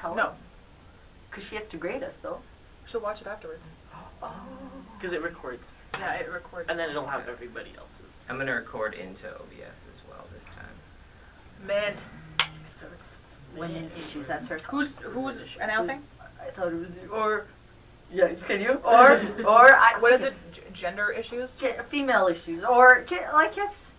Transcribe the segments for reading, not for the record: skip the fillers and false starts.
tell her? No. Because she has to grade us, though. She'll watch it afterwards. Because it records. Yeah, it records. And then it'll have everybody else's. I'm gonna record into OBS as well this time. Mint. So it's women issues. That's her. Who's announcing? I thought it was you. Or, yeah, can you? Or What is it? Gender issues? Female issues. Or, like, yes.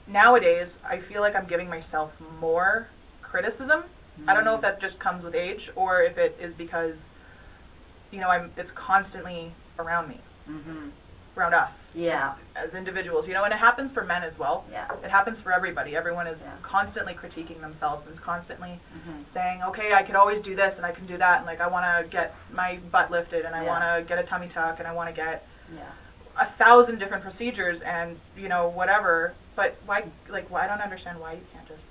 nowadays I feel like I'm giving myself more criticism. I don't know if that just comes with age or if it is because, it's constantly around me, around us as individuals, and it happens for men as well. Yeah. It happens for everybody. Everyone is constantly critiquing themselves and constantly saying, okay, I could always do this and I can do that, and like I want to get my butt lifted and I want to get a tummy tuck and I want to get 1,000 different procedures and whatever. But why I don't understand why you can't just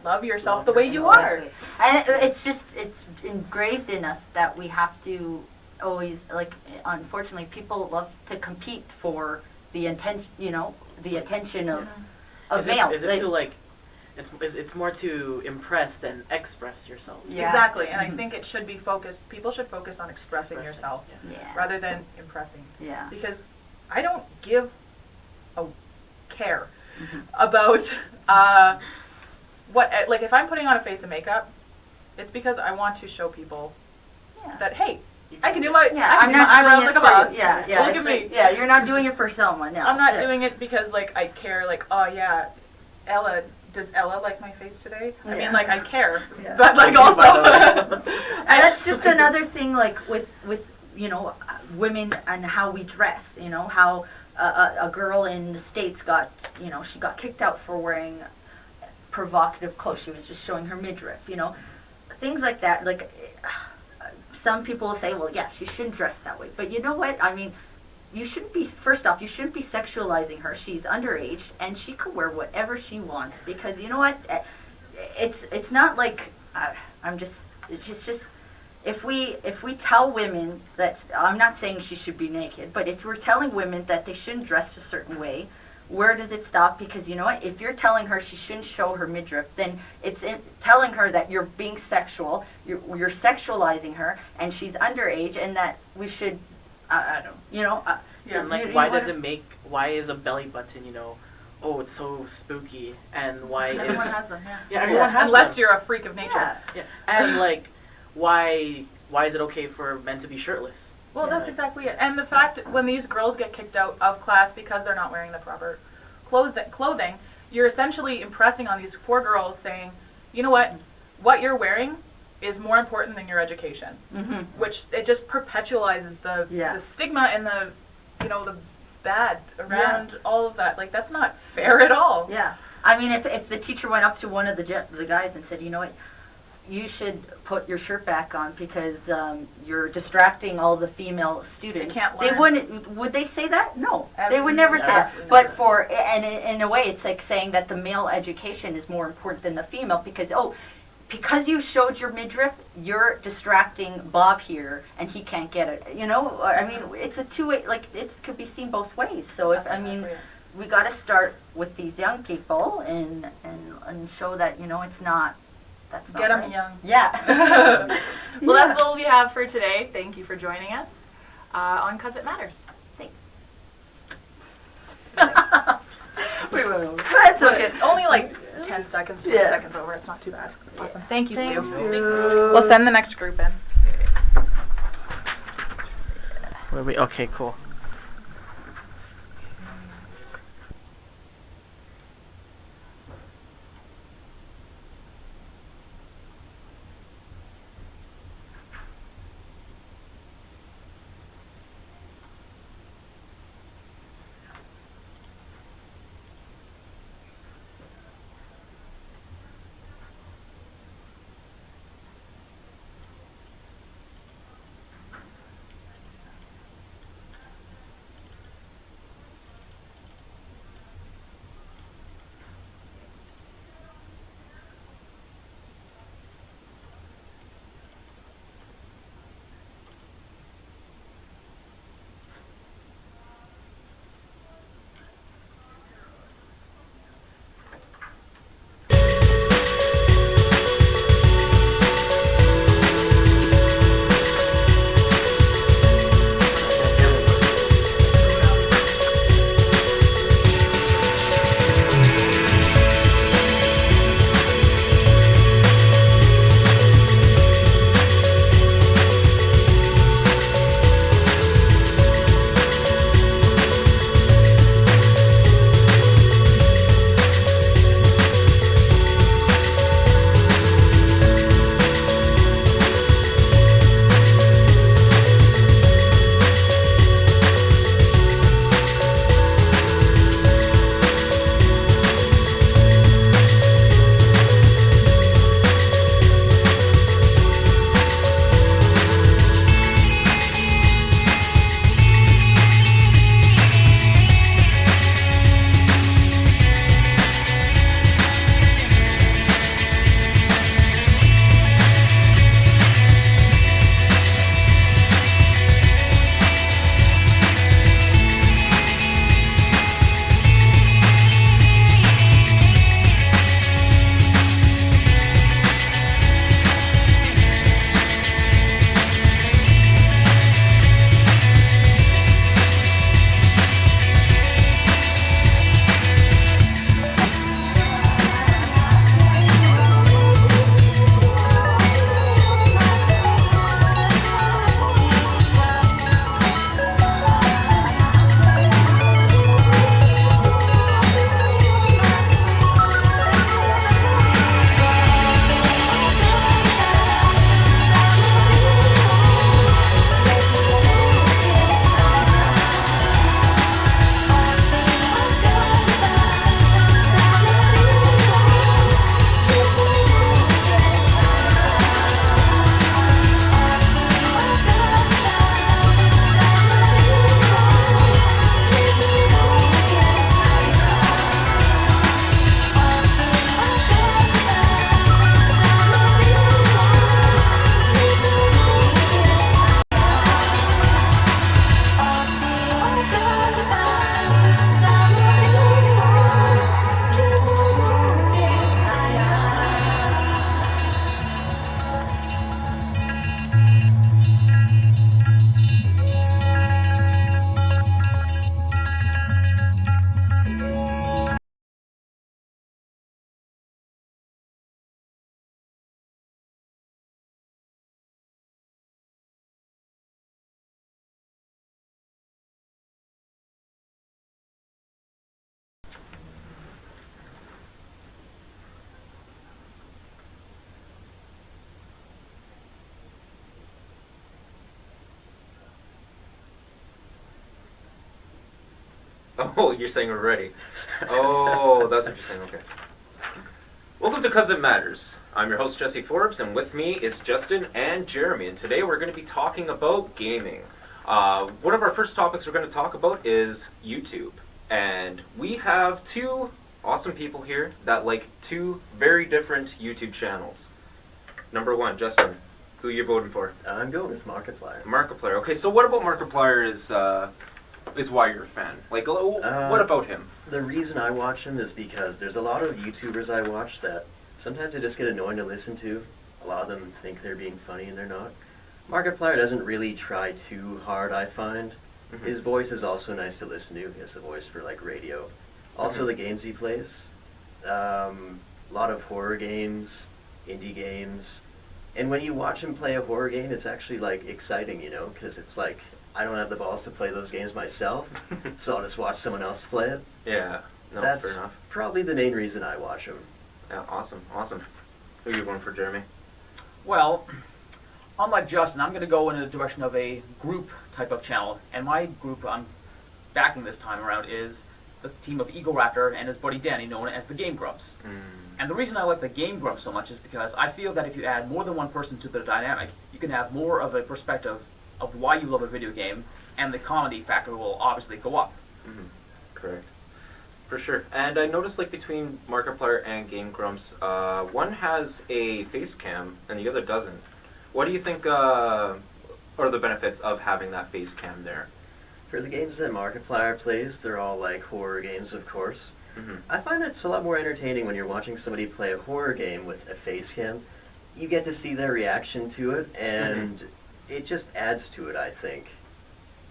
love yourself the way you are. And it's engraved in us that we have to always, like, unfortunately people love to compete for the attention of males. Is it to like it's more to impress than express yourself. Yeah. Exactly. And I think it should be focused, people should focus on expressing yourself rather than impressing. Yeah. Because I don't give a care about like if I'm putting on a face of makeup, it's because I want to show people that, hey, I can do my eyebrows like a boss. Look at me. Yeah, you're not doing it for someone else. I'm not doing it because like I care, like, oh yeah, does Ella like my face today? I mean, like, I care, but like also and that's just another thing, like with women and how we dress, how a girl in the States got kicked out for wearing provocative clothes. She was just showing her midriff, things like that. Like, some people will say, well, yeah, she shouldn't dress that way. But you know what? I mean, first off, you shouldn't be sexualizing her. She's underage, and she can wear whatever she wants, because you know what? It's not like, it's just, if we tell women that, I'm not saying she should be naked, but if we're telling women that they shouldn't dress a certain way, where does it stop? Because you know what? If you're telling her she shouldn't show her midriff, then it's telling her that you're being sexual, you're sexualizing her, and she's underage, and that we should, I don't, and like, why is a belly button, oh, it's so spooky, and why everyone is... has them, everyone has unless them. you're a freak of nature. Yeah, and like, why is it okay for men to be shirtless? Well, that's exactly it. And the fact when these girls get kicked out of class because they're not wearing the proper clothing, you're essentially impressing on these poor girls, saying, you know what you're wearing is more important than your education. Which it just perpetualizes the stigma and the bad around all of that. Like, that's not fair at all. Yeah. I mean, if the teacher went up to one of the guys and said, you know what, you should put your shirt back on because you're distracting all the female students. They can't learn. They wouldn't. Would they say that? No, they would never say that. Never. But in a way, it's like saying that the male education is more important than the female because you showed your midriff, you're distracting Bob here, and he can't get it. I mean, it's a two-way. Like, it could be seen both ways. So we got to start with these young people and show that it's not. That's not Get them right. young. Yeah. Well, that's all we have for today. Thank you for joining us on 'Cause It Matters. Thanks. Wait. That's okay. Only like 10 seconds, 20 seconds over. It's not too bad. Awesome. Thank you, Thanks, Stu. Stu. We'll send the next group in. Okay, cool. Oh, you're saying we're ready. Oh, that's what you're saying. Okay. Welcome to Cousin Matters. I'm your host, Jesse Forbes, and with me is Justin and Jeremy. And today we're going to be talking about gaming. One of our first topics we're going to talk about is YouTube. And we have two awesome people here that like two very different YouTube channels. Number one, Justin, who you voting for? I'm going with Markiplier. Markiplier. Okay, so what about Markiplier is why you're a fan? Like, what about him? The reason I watch him is because there's a lot of YouTubers I watch that sometimes I just get annoying to listen to. A lot of them think they're being funny and they're not. Markiplier doesn't really try too hard, I find. Mm-hmm. His voice is also nice to listen to. He has a voice for like radio. Also the games he plays. A lot of horror games, indie games. And when you watch him play a horror game, it's actually like exciting, you know, because it's like, I don't have the balls to play those games myself, so I'll just watch someone else play it. Yeah, no, That's fair enough. probably the main reason I watch him. Yeah, awesome. Who are you going for, Jeremy? Well, unlike Justin, I'm going to go in the direction of a group type of channel. And my group I'm backing this time around is the team of Eagle Raptor and his buddy Danny, known as the Game Grumps. And the reason I like the Game Grumps so much is because I feel that if you add more than one person to the dynamic, you can have more of a perspective of why you love a video game, and the comedy factor will obviously go up. Mm-hmm. Correct. For sure. And I noticed, like, between Markiplier and Game Grumps, one has a face cam and the other doesn't. What do you think are the benefits of having that face cam there? For the games that Markiplier plays, they're all like horror games, of course. Mm-hmm. I find it's a lot more entertaining when you're watching somebody play a horror game with a face cam. You get to see their reaction to it, and it just adds to it, I think.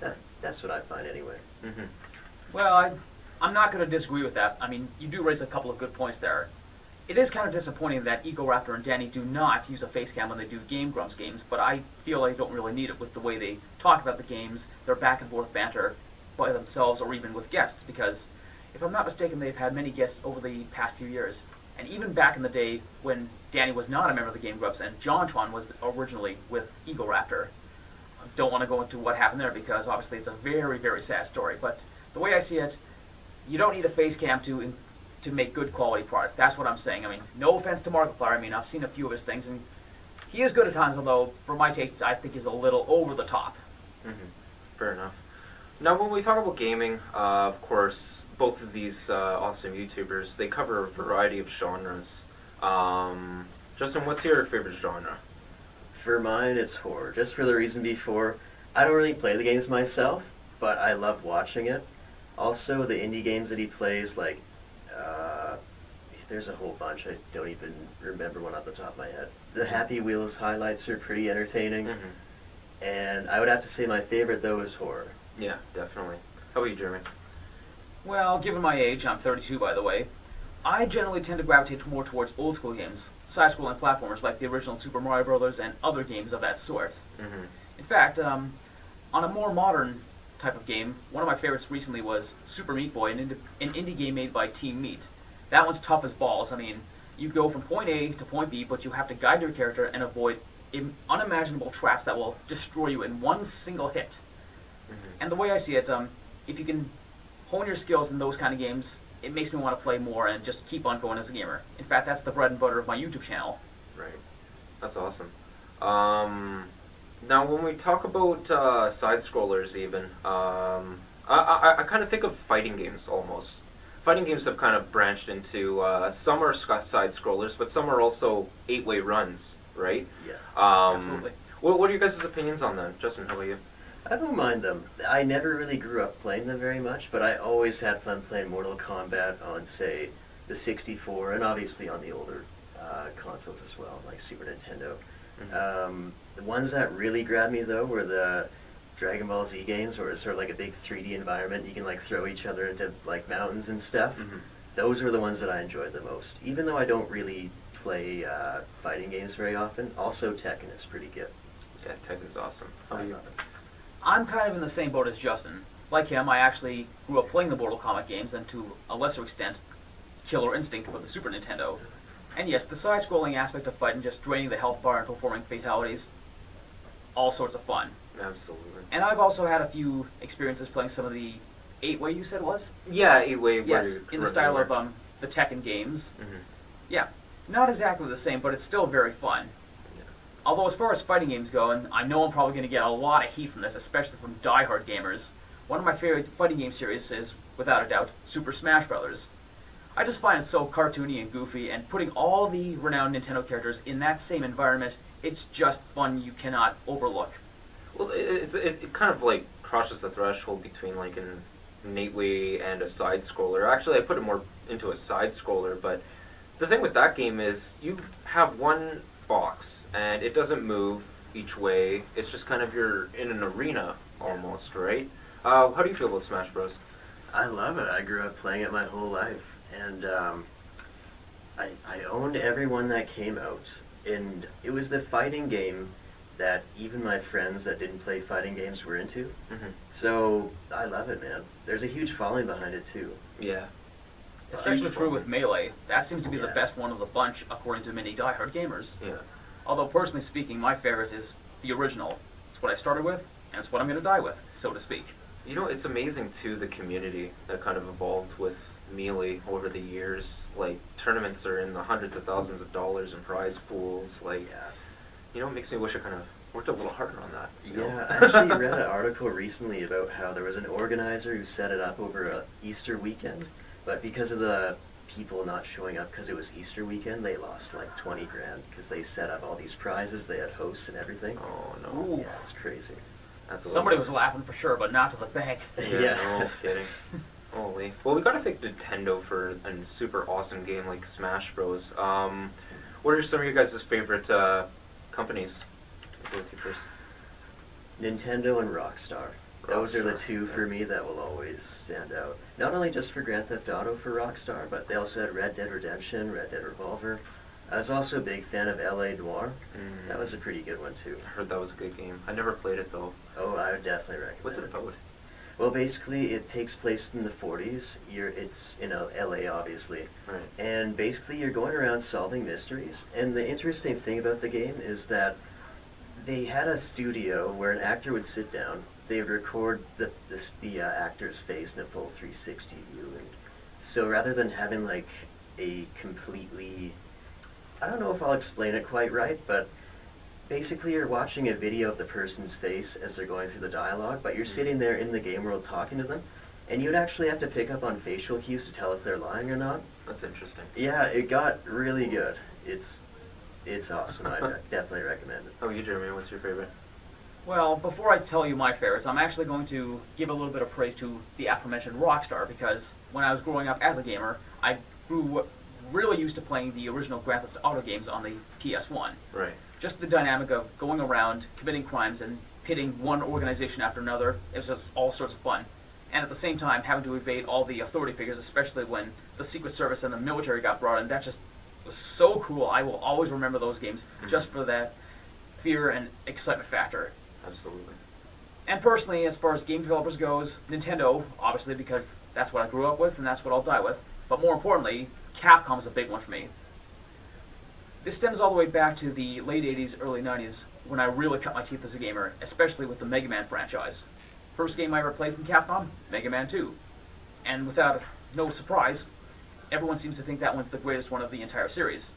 That's what I find anyway. Mm-hmm. Well, I'm not going to disagree with that. I mean, you do raise a couple of good points there. It is kind of disappointing that Eagle Raptor and Danny do not use a face cam when they do Game Grumps games, but I feel like they don't really need it with the way they talk about the games, their back and forth banter by themselves or even with guests, because if I'm not mistaken, they've had many guests over the past few years. And even back in the day when Danny was not a member of the Game Grumps and JonTron was originally with Eagle Raptor. I don't want to go into what happened there because obviously it's a very, very sad story, but the way I see it, you don't need a face cam to make good quality product. That's what I'm saying. I mean, no offense to Markiplier. I mean, I've seen a few of his things, and he is good at times, although for my tastes, I think he's a little over the top. Mm-hmm. Fair enough. Now, when we talk about gaming, of course, both of these awesome YouTubers, they cover a variety of genres. Justin, what's your favorite genre? For mine, it's horror. Just for the reason before, I don't really play the games myself, but I love watching it. Also, the indie games that he plays, like, there's a whole bunch. I don't even remember one off the top of my head. The Happy Wheels highlights are pretty entertaining. Mm-hmm. And I would have to say my favorite, though, is horror. Yeah, definitely. How about you, Jeremy? Well, given my age, I'm 32 by the way, I generally tend to gravitate more towards old school games, side-scrolling platformers like the original Super Mario Bros. And other games of that sort. Mm-hmm. In fact, on a more modern type of game, one of my favorites recently was Super Meat Boy, an indie game made by Team Meat. That one's tough as balls. I mean, you go from point A to point B, but you have to guide your character and avoid unimaginable traps that will destroy you in one single hit. Mm-hmm. And the way I see it, if you can hone your skills in those kind of games, it makes me want to play more and just keep on going as a gamer. In fact, that's the bread and butter of my YouTube channel. Right. That's awesome. Now, when we talk about side-scrollers even, I kind of think of fighting games almost. Fighting games have kind of branched into, some are side-scrollers, but some are also 8-way runs, right? Yeah. Absolutely. What are your guys' opinions on that? Justin, how about you? I don't mind them. I never really grew up playing them very much, but I always had fun playing Mortal Kombat on, say, the 64, and obviously on the older consoles as well, like Super Nintendo. Mm-hmm. The ones that really grabbed me, though, were the Dragon Ball Z games, where it's sort of like a big 3D environment. You can, like, throw each other into, like, mountains and stuff. Mm-hmm. Those were the ones that I enjoyed the most, even though I don't really play fighting games very often. Also, Tekken is pretty good. Yeah, Tekken's awesome. How about you? I'm kind of in the same boat as Justin. Like him, I actually grew up playing the Mortal Kombat games, and to a lesser extent, Killer Instinct for the Super Nintendo. And yes, the side-scrolling aspect of fighting, just draining the health bar and performing fatalities, all sorts of fun. Absolutely. And I've also had a few experiences playing some of the 8-way you said it was? Yeah, 8-way. Yes, in the style of the Tekken games. Yeah, not exactly the same, but it's still very fun. Yeah. Although as far as fighting games go, and I know I'm probably going to get a lot of heat from this, especially from diehard gamers, one of my favorite fighting game series is, without a doubt, Super Smash Bros. I just find it so cartoony and goofy, and putting all the renowned Nintendo characters in that same environment, it's just fun you cannot overlook. Well, it kind of like crosses the threshold between like an 8-way and a side scroller. Actually, I put it more into a side scroller, but the thing with that game is you have one box and it doesn't move each way. It's just kind of you're in an arena almost, right? How do you feel about Smash Bros? I love it. I grew up playing it my whole life, and I owned every one that came out, and it was the fighting game that even my friends that didn't play fighting games were into. So I love it, man. There's a huge following behind it too. Yeah. Especially true with Melee. That seems to be the Yeah. best one of the bunch, according to many diehard gamers. Yeah. Although, personally speaking, my favorite is the original. It's what I started with, and it's what I'm going to die with, so to speak. You know, it's amazing too, the community that kind of evolved with Melee over the years. Like, tournaments are in the hundreds of thousands of dollars in prize pools. Like, you know, it makes me wish I kind of worked a little harder on that. you know? Yeah, I actually read an article recently about how there was an organizer who set it up over a Easter weekend, but because of the people not showing up because it was Easter weekend, they lost like 20 grand because they set up all these prizes, they had hosts and everything. Oh, no. Ooh. Yeah, it's crazy. That's a Somebody little- was laughing for sure, but not to the bank. Yeah, no kidding. Holy. Well, we gotta thank Nintendo for a super awesome game like Smash Bros. What are some of your guys' favorite companies? I'll go with you first. Nintendo and Rockstar. Those are the Rockstar, two for me that will always stand out. Not only just for Grand Theft Auto for Rockstar, but they also had Red Dead Redemption, Red Dead Revolver. I was also a big fan of L.A. Noire. That was a pretty good one too. I heard that was a good game. I never played it though. Oh, I would definitely recommend What's it about? Well, basically, it takes place in the 40s. It's in L.A., obviously. Right. And basically, you're going around solving mysteries. And the interesting thing about the game is that they had a studio where an actor would sit down. They would record the actor's face in a full 360 view. And so rather than having like a completely, I don't know if I'll explain it quite right, but basically you're watching a video of the person's face as they're going through the dialogue, but you're sitting there in the game world talking to them, and you'd actually have to pick up on facial cues to tell if they're lying or not. That's interesting. Yeah, it got really good. It's awesome. I definitely recommend it. How about you, Jeremy? What's your favorite? Well, before I tell you my favorites, I'm actually going to give a little bit of praise to the aforementioned Rockstar, because when I was growing up as a gamer, I grew really used to playing the original Grand Theft Auto games on the PS1. Right. Just the dynamic of going around, committing crimes, and pitting one organization after another, it was just all sorts of fun. And at the same time, having to evade all the authority figures, especially when the Secret Service and the military got brought in, that just was so cool. I will always remember those games just for that fear and excitement factor. Absolutely. And personally, as far as game developers goes, Nintendo, obviously, because that's what I grew up with and that's what I'll die with. But more importantly, Capcom's a big one for me. This stems all the way back to the late 80s, early 90s, when I really cut my teeth as a gamer, especially with the Mega Man franchise. First game I ever played from Capcom, Mega Man 2. And without no surprise, everyone seems to think that one's the greatest one of the entire series.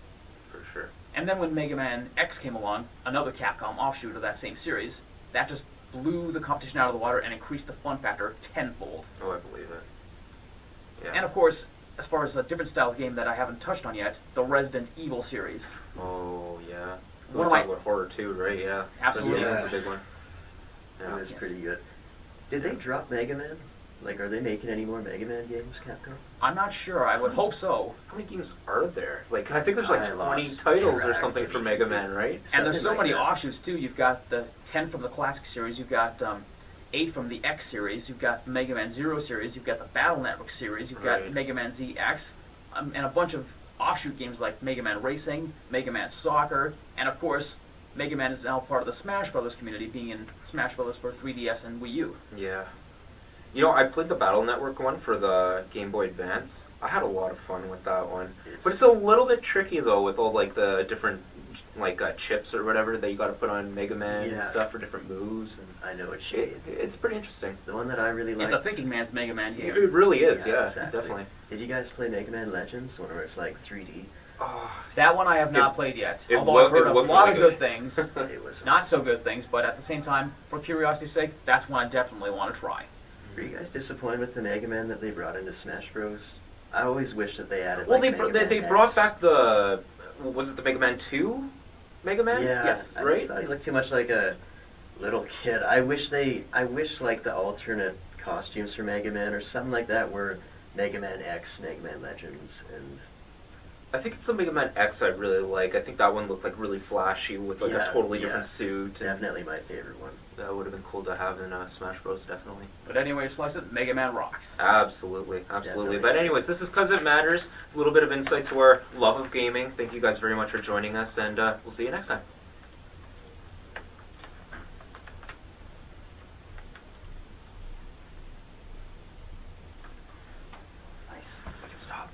For sure. And then when Mega Man X came along, another Capcom offshoot of that same series, that just blew the competition out of the water and increased the fun factor tenfold. Oh, I believe it. Yeah. And of course, as far as a different style of game that I haven't touched on yet, the Resident Evil series. Oh, yeah. One We're of talking my- about horror too, right? Yeah. Absolutely. Resident Evil's a big one. It Yeah. was Yes. pretty good. Did they drop Mega Man? Like, are they making any more Mega Man games, Capcom? I'm not sure. I would hope so. How many games are there? Like, I think there's like I 20 lost titles or track, something to for be Mega completely- Man, right? And there's so Something like many that. offshoots too. You've got the 10 from the classic series. You've got 8 from the X series. You've got the Mega Man Zero series. You've got the Battle Network series. You've got Right. Mega Man ZX, and a bunch of offshoot games like Mega Man Racing, Mega Man Soccer, and of course, Mega Man is now part of the Smash Brothers community, being in Smash Brothers for 3DS and Wii U. Yeah. You know, I played the Battle Network one for the Game Boy Advance. I had a lot of fun with that one. But it's a little bit tricky though with all like the different chips or whatever that you got to put on Mega Man and Yeah. stuff for different moves, and I know what you mean. it's pretty interesting. The one that I really liked. It's a thinking man's Mega Man It game. really is, yeah, exactly. definitely. Did you guys play Mega Man Legends? One where it's like 3D. Oh, That one I have not played yet. it Although loo- I've heard it a looked lot really of good. good things. It was. Not so good things, but at the same time, for curiosity's sake, that's one I definitely want to try. Were you guys disappointed with the Mega Man that they brought into Smash Bros? I always wish that they added. well, like, they Mega they Man brought X. back was it the Mega Man 2 Mega Man? Yeah, Yes, I right? just thought he looked too much like a little kid. I wish like the alternate costumes for Mega Man or something like that were Mega Man X, Mega Man Legends, and I think it's the Mega Man X I really like. I think that one looked like really flashy with like a Yeah, totally yeah. different suit. And definitely my favorite one. that would have been cool to have in Smash Bros. Definitely. But anyway, slice it, Mega Man rocks. Absolutely. Definitely. But anyways, this is 'Cause It Matters. A little bit of insight to our love of gaming. Thank you guys very much for joining us, and we'll see you next time. Nice. We can stop.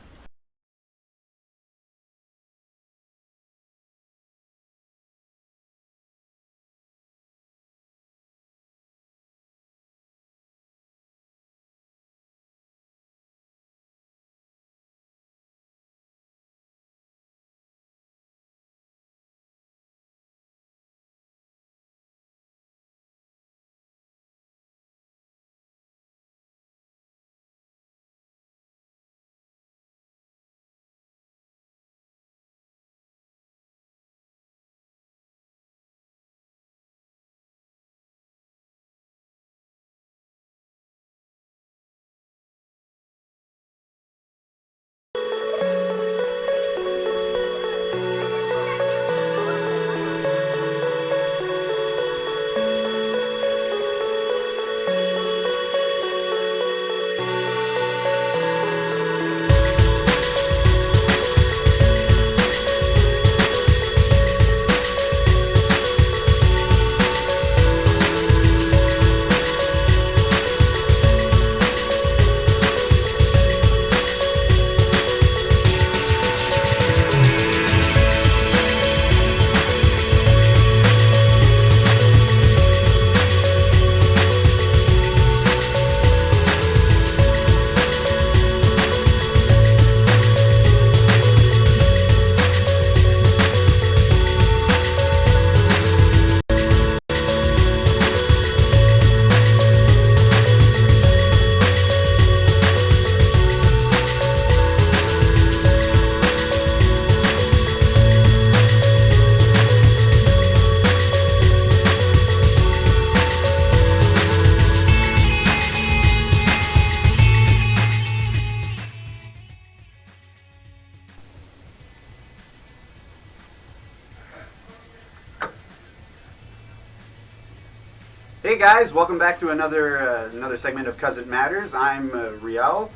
Hey guys, welcome back to another segment of 'Cause It Matters. I'm Riel.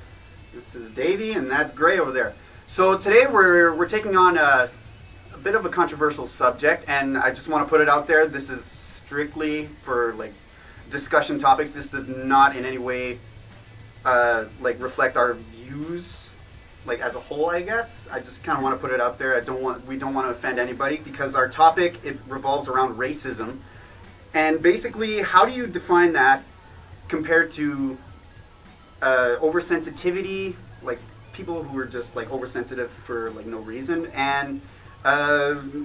This is Davey, and that's Gray over there. So today we're taking on a bit of a controversial subject, and I just want to put it out there. This is strictly for like discussion topics. This does not in any way reflect our views like as a whole. I guess I just kind of want to put it out there. We don't want to offend anybody because our topic it revolves around racism. And basically, how do you define that compared to oversensitivity, like people who are just like oversensitive for like no reason, and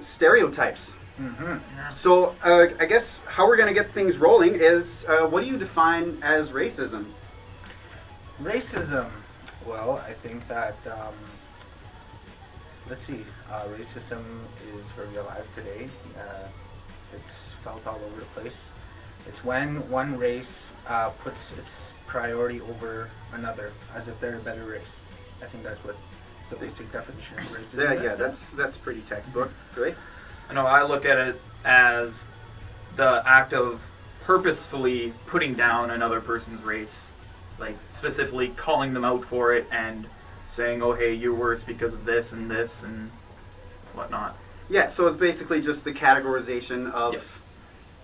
stereotypes? Mm-hmm. So I guess how we're going to get things rolling is what do you define as racism? Racism. Well, I think that let's see. Racism is very alive today. It's felt all over the place. It's when one race puts its priority over another, as if they're a better race. I think that's what the basic definition of racism is. Yeah, that's pretty textbook. Great. I know I look at it as the act of purposefully putting down another person's race, like specifically calling them out for it and saying, oh hey, you're worse because of this and whatnot. Yeah, so it's basically just the categorization of Yep.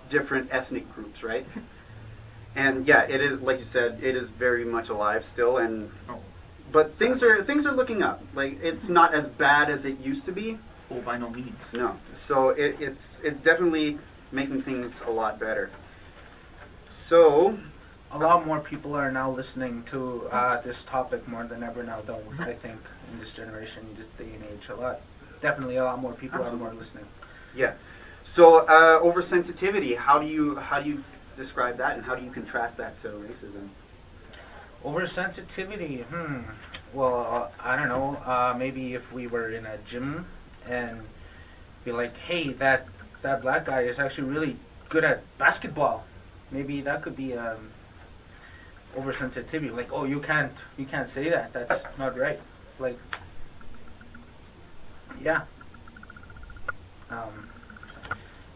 different ethnic groups, right? And yeah, it is like you said, it is very much alive still, and Oh. but things are looking up. Like it's not as bad as it used to be. Oh, by no means. No. So it's definitely making things a lot better. So A lot more people are now listening to this topic more than ever now, though. I think in this generation, in this day and age, definitely a lot more people are more listening. yeah. So oversensitivity. How do you describe that, and how do you contrast that to racism? Oversensitivity. Well, I don't know. Maybe if we were in a gym and be like, hey, that black guy is actually really good at basketball. Maybe that could be oversensitivity. Like, oh, you can't say that. That's not right. Like, yeah.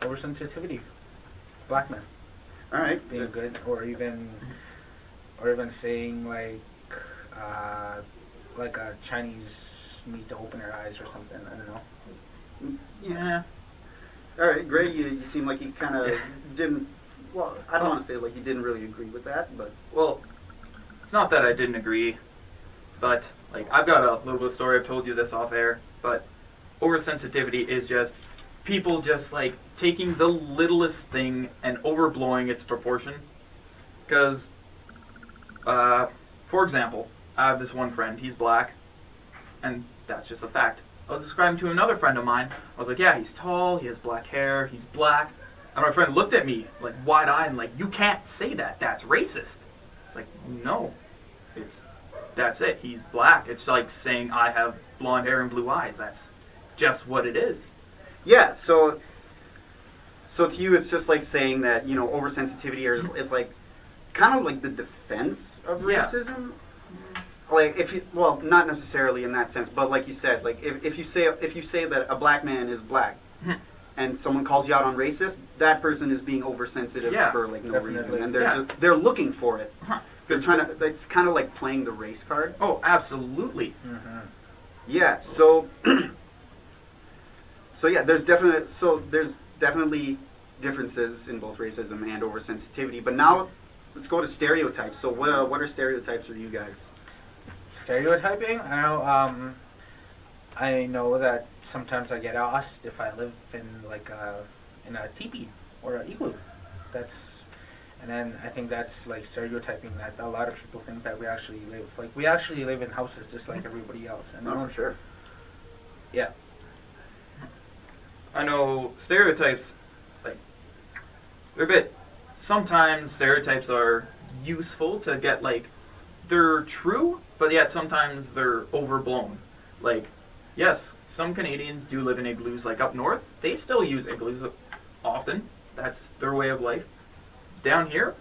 Oversensitivity. Black man All right. being good, or even saying like a Chinese need to open their eyes or something. I don't know. Yeah. All right, Gray. You seem like you kind of didn't. Well, I don't want to say like you didn't really agree with that, but Well, it's not that I didn't agree, but like I've got a little bit of story. I've told you this off air, but oversensitivity is just people just like taking the littlest thing and overblowing its proportion. Because, for example, I have this one friend. He's black, and that's just a fact. I was describing to another friend of mine. I was like, yeah, he's tall, he has black hair, he's black. And my friend looked at me like wide-eyed and like, you can't say that. That's racist. It's like, no, that's it. He's black. It's like saying I have blonde hair and blue eyes. That's just what it is. yeah. So to you, it's just like saying that oversensitivity is like kind of like the defense of Yeah. racism. Like not necessarily in that sense, but like you said, like if you say that a black man is black, and someone calls you out on racist, that person is being oversensitive Yeah, for like no definitely. reason, and Yeah. they're looking for it. Uh-huh. They're trying to. It's kind of like playing the race card. Oh, absolutely. Yeah. So yeah, there's definitely differences in both racism and oversensitivity. But now let's go to stereotypes. So what are stereotypes for you guys? Stereotyping? I don't know. I know that sometimes I get asked if I live in in a teepee or an igloo. And then I think that's like stereotyping that a lot of people think that we actually live in houses just like everybody else. And No, for sure. yeah. I know stereotypes, like, sometimes stereotypes are useful to get, like, they're true, but yet sometimes they're overblown. Like, yes, some Canadians do live in igloos, like up north. They still use igloos often. That's their way of life. Down here,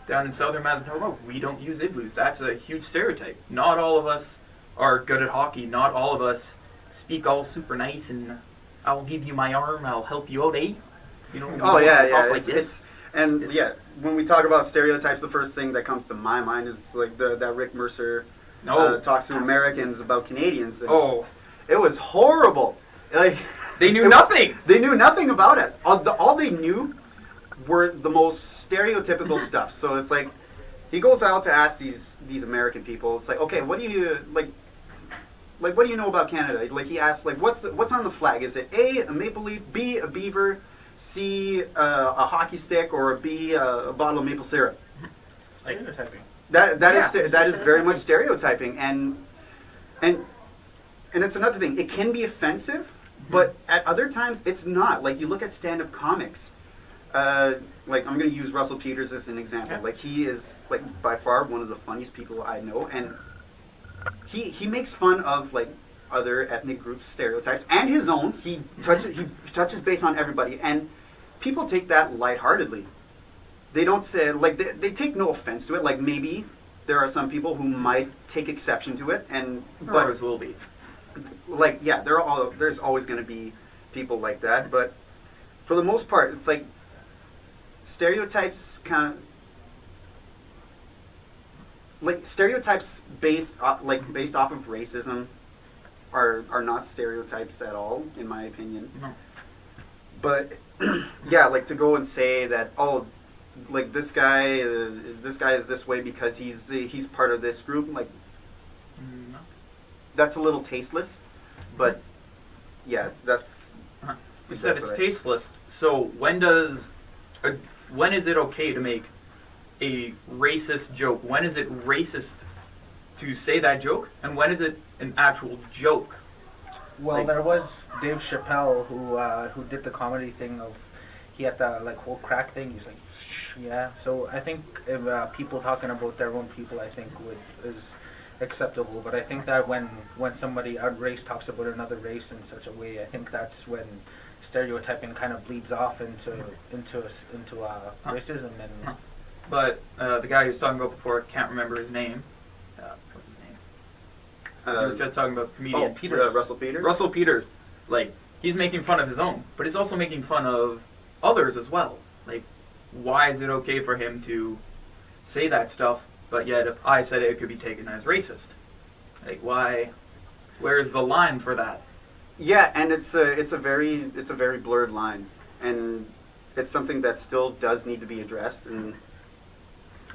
down in southern Manitoba, we don't use igloos. That's a huge stereotype. Not all of us are good at hockey. Not all of us speak all super nice and I'll give you my arm, I'll help you out, eh? You know, Oh yeah, yeah. like this. When we talk about stereotypes, the first thing that comes to my mind is like that Rick Mercer No. talks to Americans about Canadians. And Oh, it was horrible. Like they knew it was- nothing. They knew nothing about us. All they knew were the most stereotypical stuff. So it's like he goes out to ask these American people. It's like, okay, what do you like? Like, what do you know about Canada? Like, he asks, like, what's on the flag? Is it A, a maple leaf, B, a beaver, C, a hockey stick, or B, a bottle of maple syrup? Stereotyping. That is very much stereotyping, and it's another thing. It can be offensive, but at other times it's not. Like, you look at stand-up comics. Like, I'm going to use Russell Peters as an example. Okay. Like, he is like by far one of the funniest people I know, and he makes fun of like other ethnic groups' stereotypes and his own. He touches base on everybody, and people take that lightheartedly. They don't say like they take no offense to it. Like, maybe there are some people who might take exception to it, There but always will be. like, yeah, there's always going to be people like that, but for the most part, it's like stereotypes kind of like stereotypes based off of racism are not stereotypes at all, in my opinion. No. But yeah, like to go and say that, oh, like this guy is this way because he's part of this group, like No. that's a little tasteless. But yeah, that's. You said That's it's right. tasteless. So when is it okay to make a racist joke? When is it racist to say that joke? And when is it an actual joke? Well, Like- there was Dave Chappelle who did the comedy thing of he had the like whole crack thing. He's like, shh, yeah. So I think if, people talking about their own people, I think is acceptable. But I think that when somebody a race talks about another race in such a way, I think that's when stereotyping kind of bleeds off into racism and. But the guy who was talking about before, I can't remember his name. What's his name? We were just talking about the comedian Peters. Russell Peters. Russell Peters, like, he's making fun of his own, but he's also making fun of others as well. Like, why is it okay for him to say that stuff, but yet if I said it, it could be taken as racist? Like, why? Where's the line for that? Yeah, and it's a very blurred line, and it's something that still does need to be addressed. And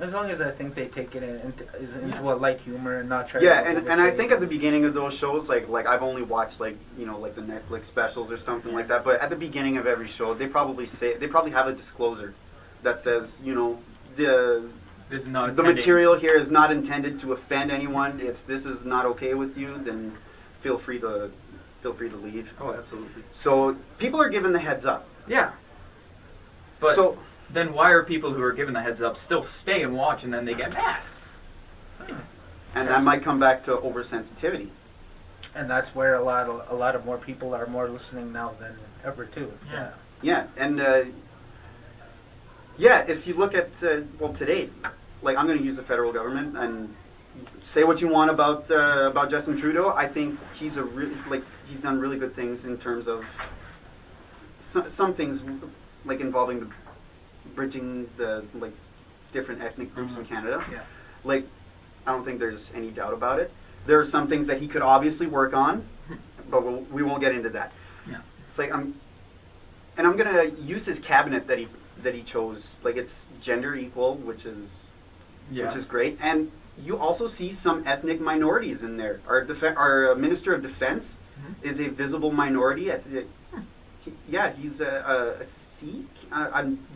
As long as I think they take it into a light humor and not try. yeah, to and I think at the beginning of those shows, like I've only watched like the Netflix specials or something like that. But at the beginning of every show, they probably have a disclosure that says the This is not the intended- material here is not intended to offend anyone. If this is not okay with you, then feel free to leave. Oh, absolutely. So people are given the heads up. Yeah. But so then why are people who are given the heads up still stay and watch and then they get mad? and that might come back to oversensitivity. And that's where a lot of more people are more listening now than ever too. Yeah. Yeah, and if you look at today, like I'm going to use the federal government and say what you want about Justin Trudeau. I think he's he's done really good things in terms of some things like involving the bridging the different ethnic groups in Canada. Yeah. Like I don't think there's any doubt about it. There are some things that he could obviously work on, but we won't get into that. Yeah. It's like I'm gonna use his cabinet that he chose. Like it's gender equal, which is great. And you also see some ethnic minorities in there. Our Minister of Defense is a visible minority. Yeah, he's a Sikh.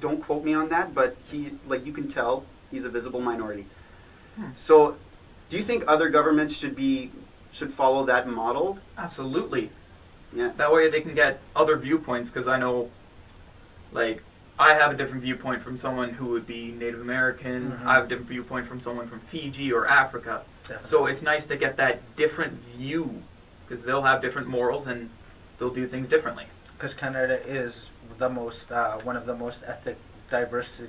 Don't quote me on that, but you can tell he's a visible minority. So, do you think other governments should follow that model? Absolutely. Yeah. That way they can get other viewpoints, because I know, like, I have a different viewpoint from someone who would be Native American. I have a different viewpoint from someone from Fiji or Africa. Definitely. So it's nice to get that different view, because they'll have different morals and they'll do things differently. Because Canada is the most one of the most ethnic diverse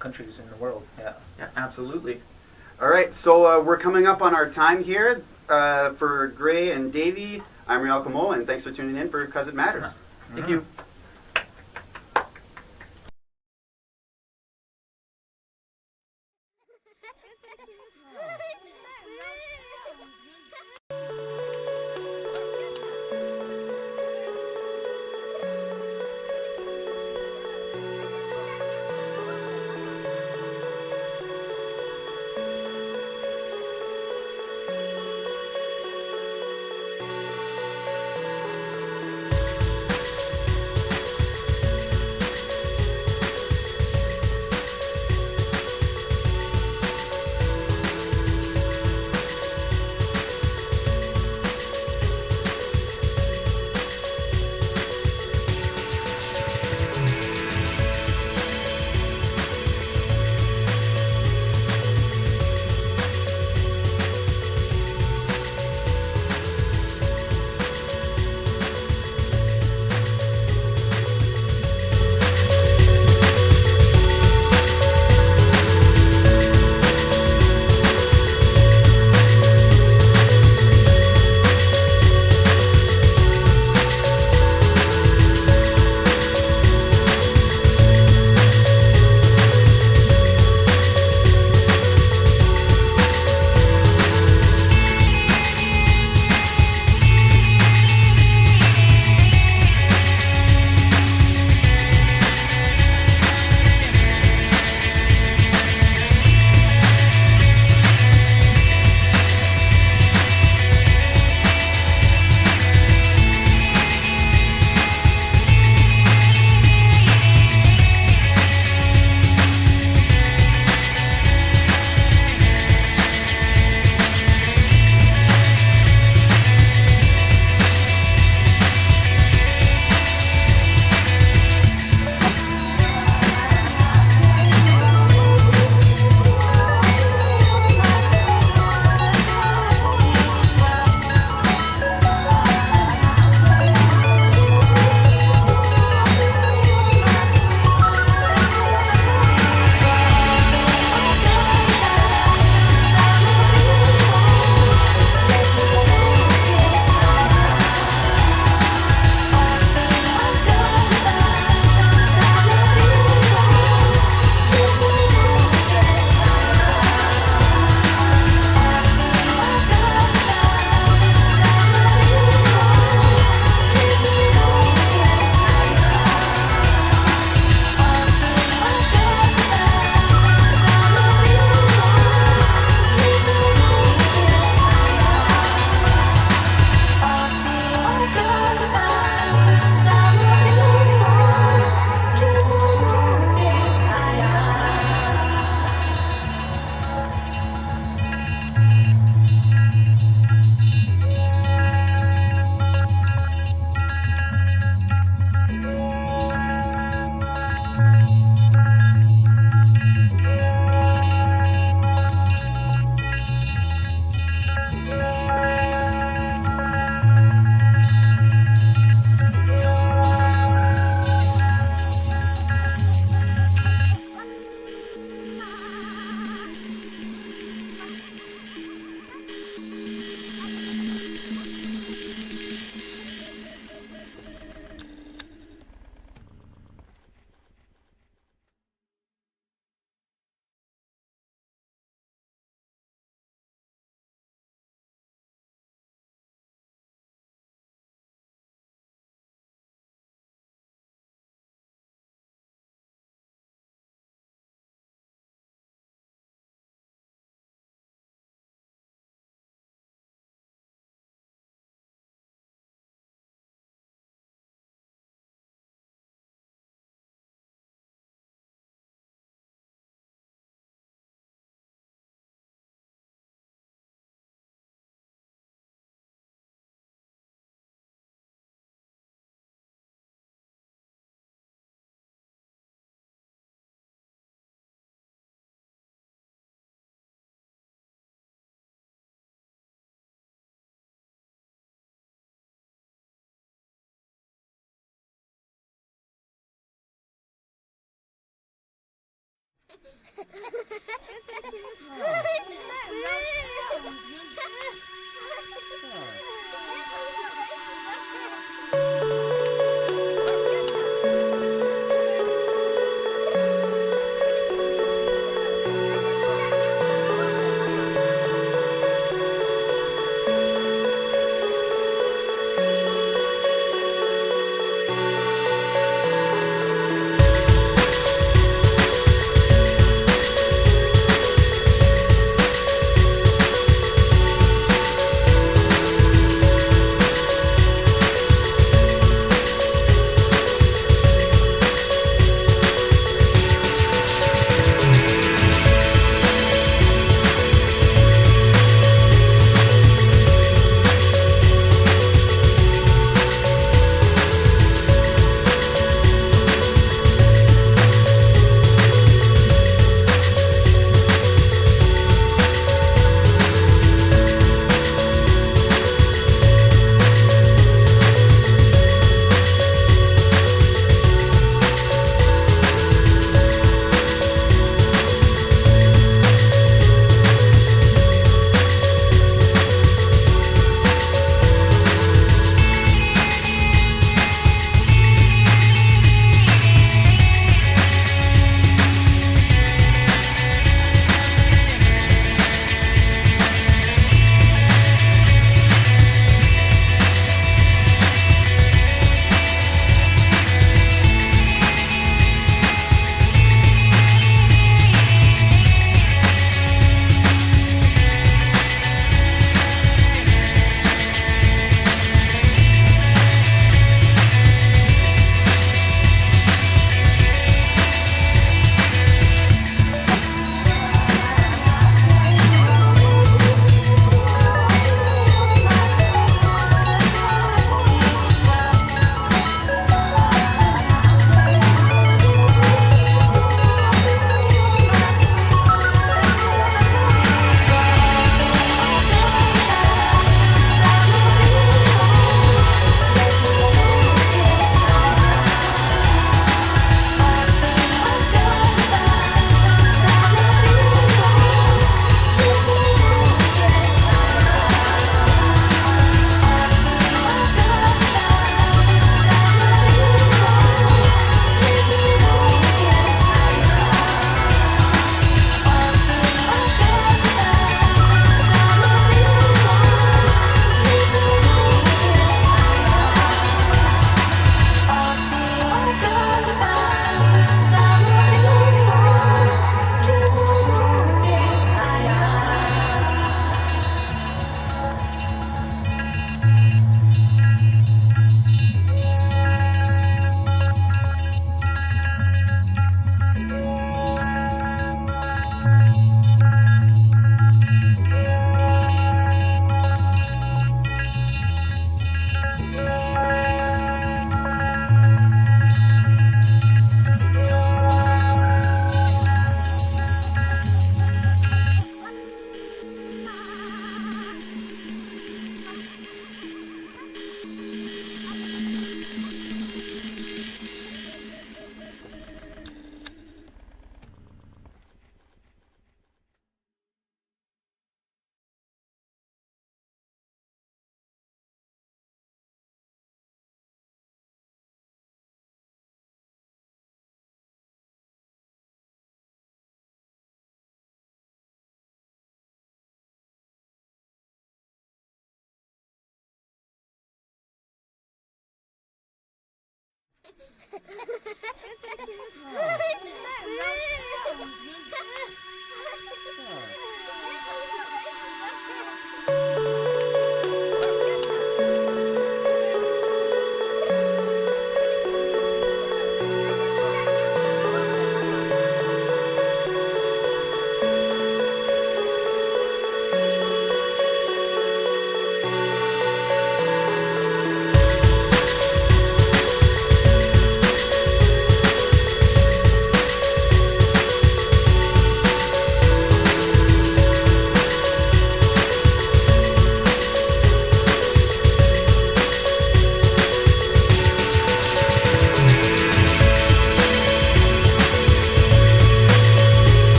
countries in the world. Yeah. Yeah, absolutely. All right, so we're coming up on our time here. For Gray and Davey, I'm Riel Kamoa, and thanks for tuning in for 'Cause It Matters. Thank you.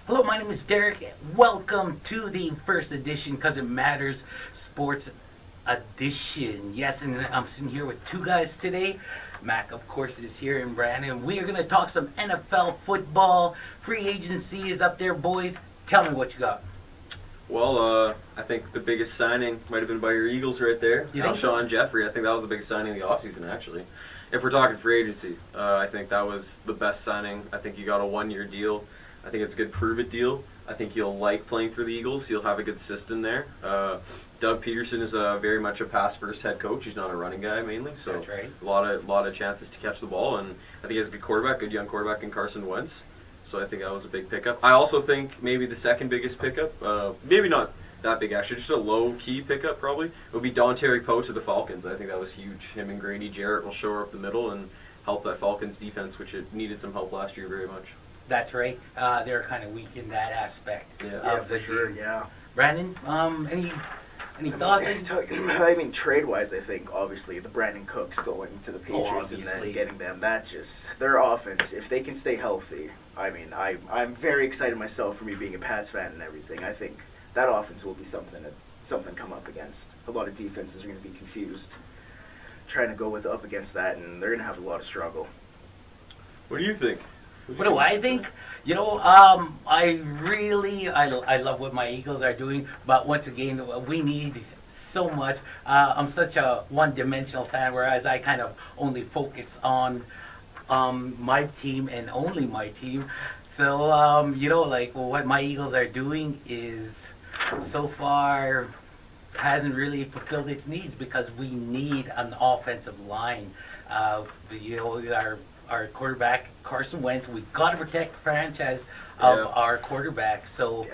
Hello, my name is Derek. Welcome to the first edition, 'Cause It Matters Sports Edition. Yes, and I'm sitting here with two guys today. Mac, of course, is here, and Brandon. We are going to talk some NFL football. Free agency is up there, boys. Tell me what you got. Well, I think the biggest signing might have been by your Eagles right there. You think so? Alshon Jeffrey. I think that was the biggest signing of the offseason, actually. If we're talking free agency, I think that was the best signing. I think you got a 1-year deal. I think it's a good prove-it deal. I think you'll like playing for the Eagles. You'll have a good system there. Doug Peterson is very much a pass-first head coach. He's not a running guy mainly, so That's right. a lot of chances to catch the ball. And I think he has a good quarterback, good young quarterback in Carson Wentz. So I think that was a big pickup. I also think maybe the second biggest pickup, maybe not that big actually, just a low-key pickup probably, would be Dontari Poe to the Falcons. I think that was huge. Him and Grady Jarrett will shore up the middle and help that Falcons defense, which it needed some help last year very much. That's right. They're kind of weak in that aspect of the game. Yeah. Brandon, any thoughts? I mean, trade-wise, I think obviously the Brandon Cooks going to the Patriots and obviously. then getting them. That just their offense. If they can stay healthy, I mean, I'm very excited myself for me being a Pats fan and everything. I think that offense will be something to come up against. A lot of defenses are going to be confused trying to go up against that, and they're going to have a lot of struggle. What do you think? What do I think? You know, I love what my Eagles are doing, but once again, we need so much. I'm such a one-dimensional fan, whereas I kind of only focus on my team and only my team. So, you know, like what my Eagles are doing is so far hasn't really fulfilled its needs because we need an offensive line. You know, our quarterback Carson Wentz. We've got to protect the franchise of our quarterback. So,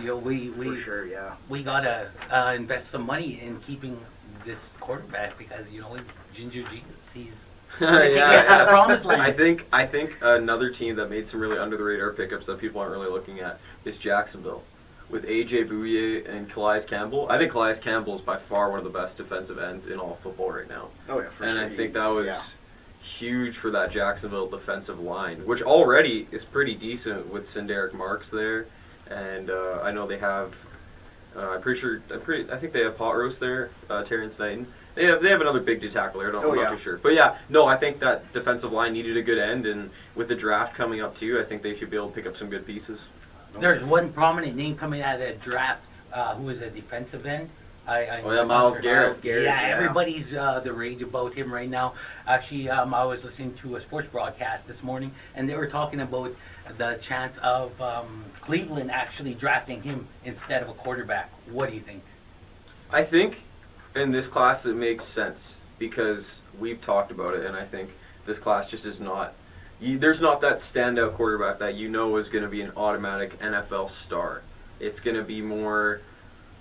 you know, For sure, yeah. we gotta invest some money in keeping this quarterback because you know Ginger Jesus, he's the promised land. I think another team that made some really under the radar pickups that people aren't really looking at is Jacksonville. With AJ Bouye and Calais Campbell, I think Calais Campbell is by far one of the best defensive ends in all football right now. Oh yeah, for sure. And I think that was huge for that Jacksonville defensive line, which already is pretty decent with Sindaric Marks there, and I know they have. I think they have Pot Roast there, Terrence Knighton. They have another big D tackle there. I'm not too sure, but yeah, no, I think that defensive line needed a good end, and with the draft coming up too, I think they should be able to pick up some good pieces. There's one prominent name coming out of that draft who is a defensive end. Myles Garrett. Yeah, everybody's the rage about him right now. Actually, I was listening to a sports broadcast this morning, and they were talking about the chance of Cleveland actually drafting him instead of a quarterback. What do you think? I think in this class it makes sense because we've talked about it, and I think this class just is not. There's not that standout quarterback that you know is going to be an automatic NFL star. It's going to be more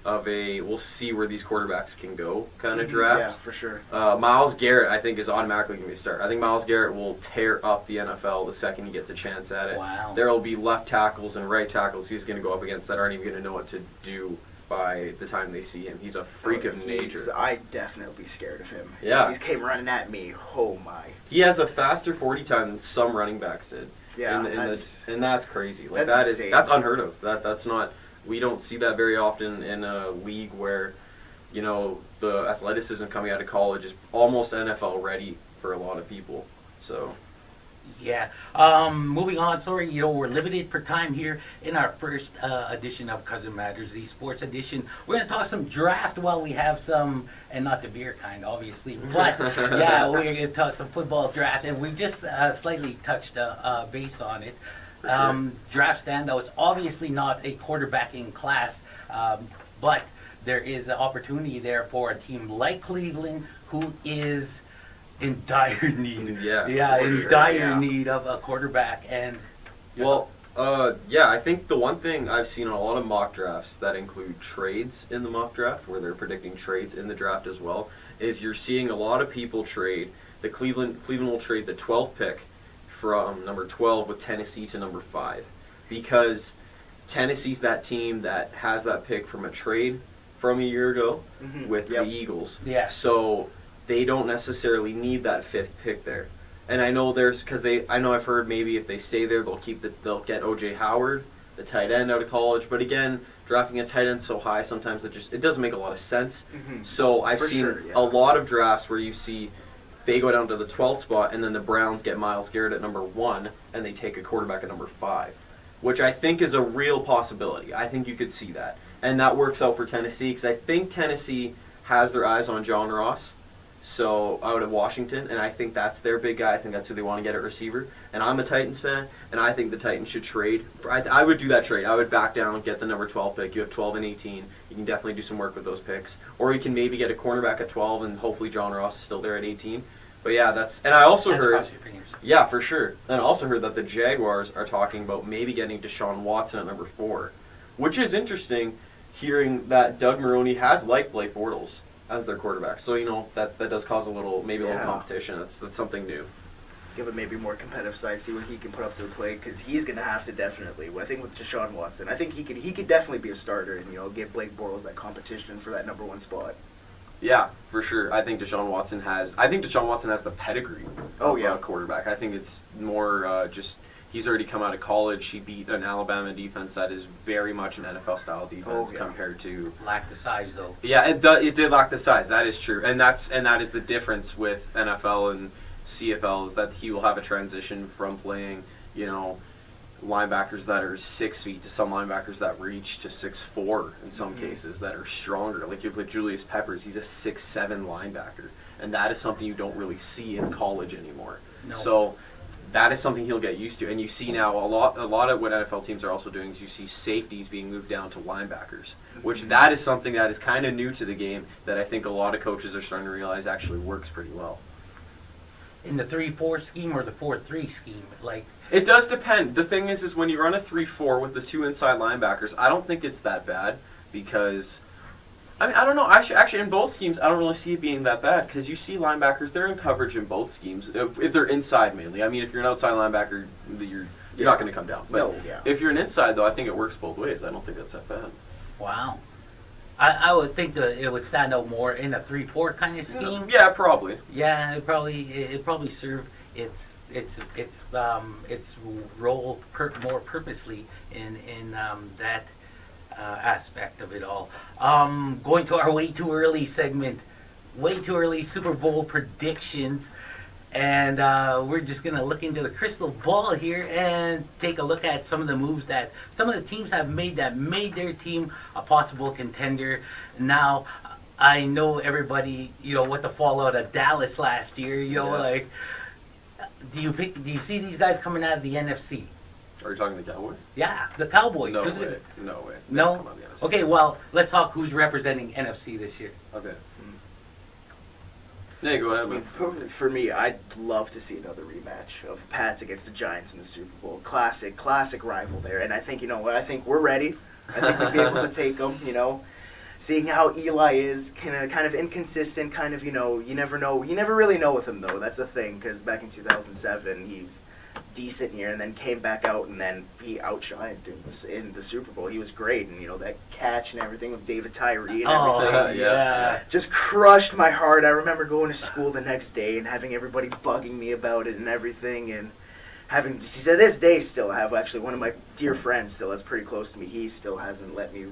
of a we'll see where these quarterbacks can go kind of draft. Yeah, for sure. Myles Garrett, I think, is automatically going to be a start. I think Myles Garrett will tear up the NFL the second he gets a chance at it. Wow. There will be left tackles and right tackles he's going to go up against that aren't even going to know what to do by the time they see him. He's a freak of nature. I'd definitely be scared of him. Yeah. If he came running at me, oh my. He has a faster 40 time than some running backs did. Yeah, and that's crazy. Like that's that's unheard of. That's not. We don't see that very often in a league where, you know, the athleticism coming out of college is almost NFL ready for a lot of people. So. Yeah. Moving on, sorry, you know, we're limited for time here in our first edition of Cousin Matters, the sports edition. We're going to talk some draft while we have some, and not the beer kind, obviously, but yeah, we're going to talk some football draft, and we just slightly touched base on it. Draft standouts, obviously not a quarterbacking class, but there is an opportunity there for a team like Cleveland who is in dire need. Need of a quarterback. And I think the one thing I've seen on a lot of mock drafts that include trades in the mock draft, where they're predicting trades in the draft as well, is you're seeing a lot of people trade. Cleveland will trade the 12th pick from number 12 with Tennessee to number 5, because Tennessee's that team that has that pick from a trade from a year ago with the Eagles. Yeah. So they don't necessarily need that 5th pick there. And I know I've heard maybe if they stay there they'll get O.J. Howard the tight end out of college. But again, drafting a tight end so high, sometimes it doesn't make a lot of sense. So I've For seen sure, yeah. a lot of drafts where you see they go down to the 12th spot, and then the Browns get Myles Garrett at number 1, and they take a quarterback at number 5, which I think is a real possibility. I think you could see that. And that works out for Tennessee, because I think Tennessee has their eyes on John Ross, so out of Washington, and I think that's their big guy. I think that's who they want to get at receiver. And I'm a Titans fan, and I think the Titans should trade. I would do that trade. I would back down, get the number 12 pick. You have 12 and 18. You can definitely do some work with those picks. Or you can maybe get a cornerback at 12, and hopefully John Ross is still there at 18. But yeah, and I also heard, cross your fingers. yeah, for sure. And I also heard that the Jaguars are talking about maybe getting Deshaun Watson at number 4, which is interesting, hearing that Doug Maroney has liked Blake Bortles as their quarterback. So, that does cause a little competition. That's something new. Give him maybe more competitive side, see what he can put up to the plate, because he's going to have to definitely. I think with Deshaun Watson, I think he could definitely be a starter and give Blake Bortles that competition for that number 1 spot. Yeah, for sure. I think Deshaun Watson has the pedigree of a quarterback. I think it's more just he's already come out of college. He beat an Alabama defense that is very much an NFL-style defense compared to... Lack the size, though. Yeah, it did lack the size. That is true. And that is the difference with NFL and CFL, is that he will have a transition from playing, linebackers that are 6 feet to some linebackers that reach to 6'4" in some cases that are stronger. Like you play Julius Peppers, he's a 6'7" linebacker, and that is something you don't really see in college anymore. No. So that is something he'll get used to. And you see now a lot of what NFL teams are also doing is you see safeties being moved down to linebackers, which that is something that is kind of new to the game that I think a lot of coaches are starting to realize actually works pretty well. In the 3-4 scheme or the 4-3 scheme, It does depend. The thing is when you run a 3-4 with the 2 inside linebackers, I don't think it's that bad, because, I don't know. Actually, in both schemes, I don't really see it being that bad, because you see linebackers, they're in coverage in both schemes, if they're inside mainly. If you're an outside linebacker, you're not going to come down. But if you're an inside, though, I think it works both ways. I don't think that's that bad. wow. I would think that it would stand out more in a 3-4 kind of scheme. Yeah, probably. Yeah, it probably serve its role more purposely in that aspect of it all. Going to our way too early segment, way too early Super Bowl predictions, and we're just gonna look into the crystal ball here and take a look at some of the moves that some of the teams have made that made their team a possible contender. Now, I know everybody, what the fallout of Dallas last year, do you see these guys coming out of the NFC? Are you talking the Cowboys? Yeah, the Cowboys. No Who's way. it? No way. No? Come on, the NFC. Okay, well, let's talk who's representing NFC this year. Okay. Yeah, go ahead, man. For me, I'd love to see another rematch of the Pats against the Giants in the Super Bowl. Classic rival there. And I think, I think we're ready. I think we'd be able to take them, Seeing how Eli is kind of inconsistent, you never know. You never really know with him, though. That's the thing, because back in 2007, he's decent here, and then came back out, and then he outshined in the Super Bowl. He was great, and that catch and everything with David Tyree and everything. Yeah. Just crushed my heart. I remember going to school the next day and having everybody bugging me about it and everything, and having to this day still have actually one of my dear friends still that's pretty close to me. He still hasn't let me.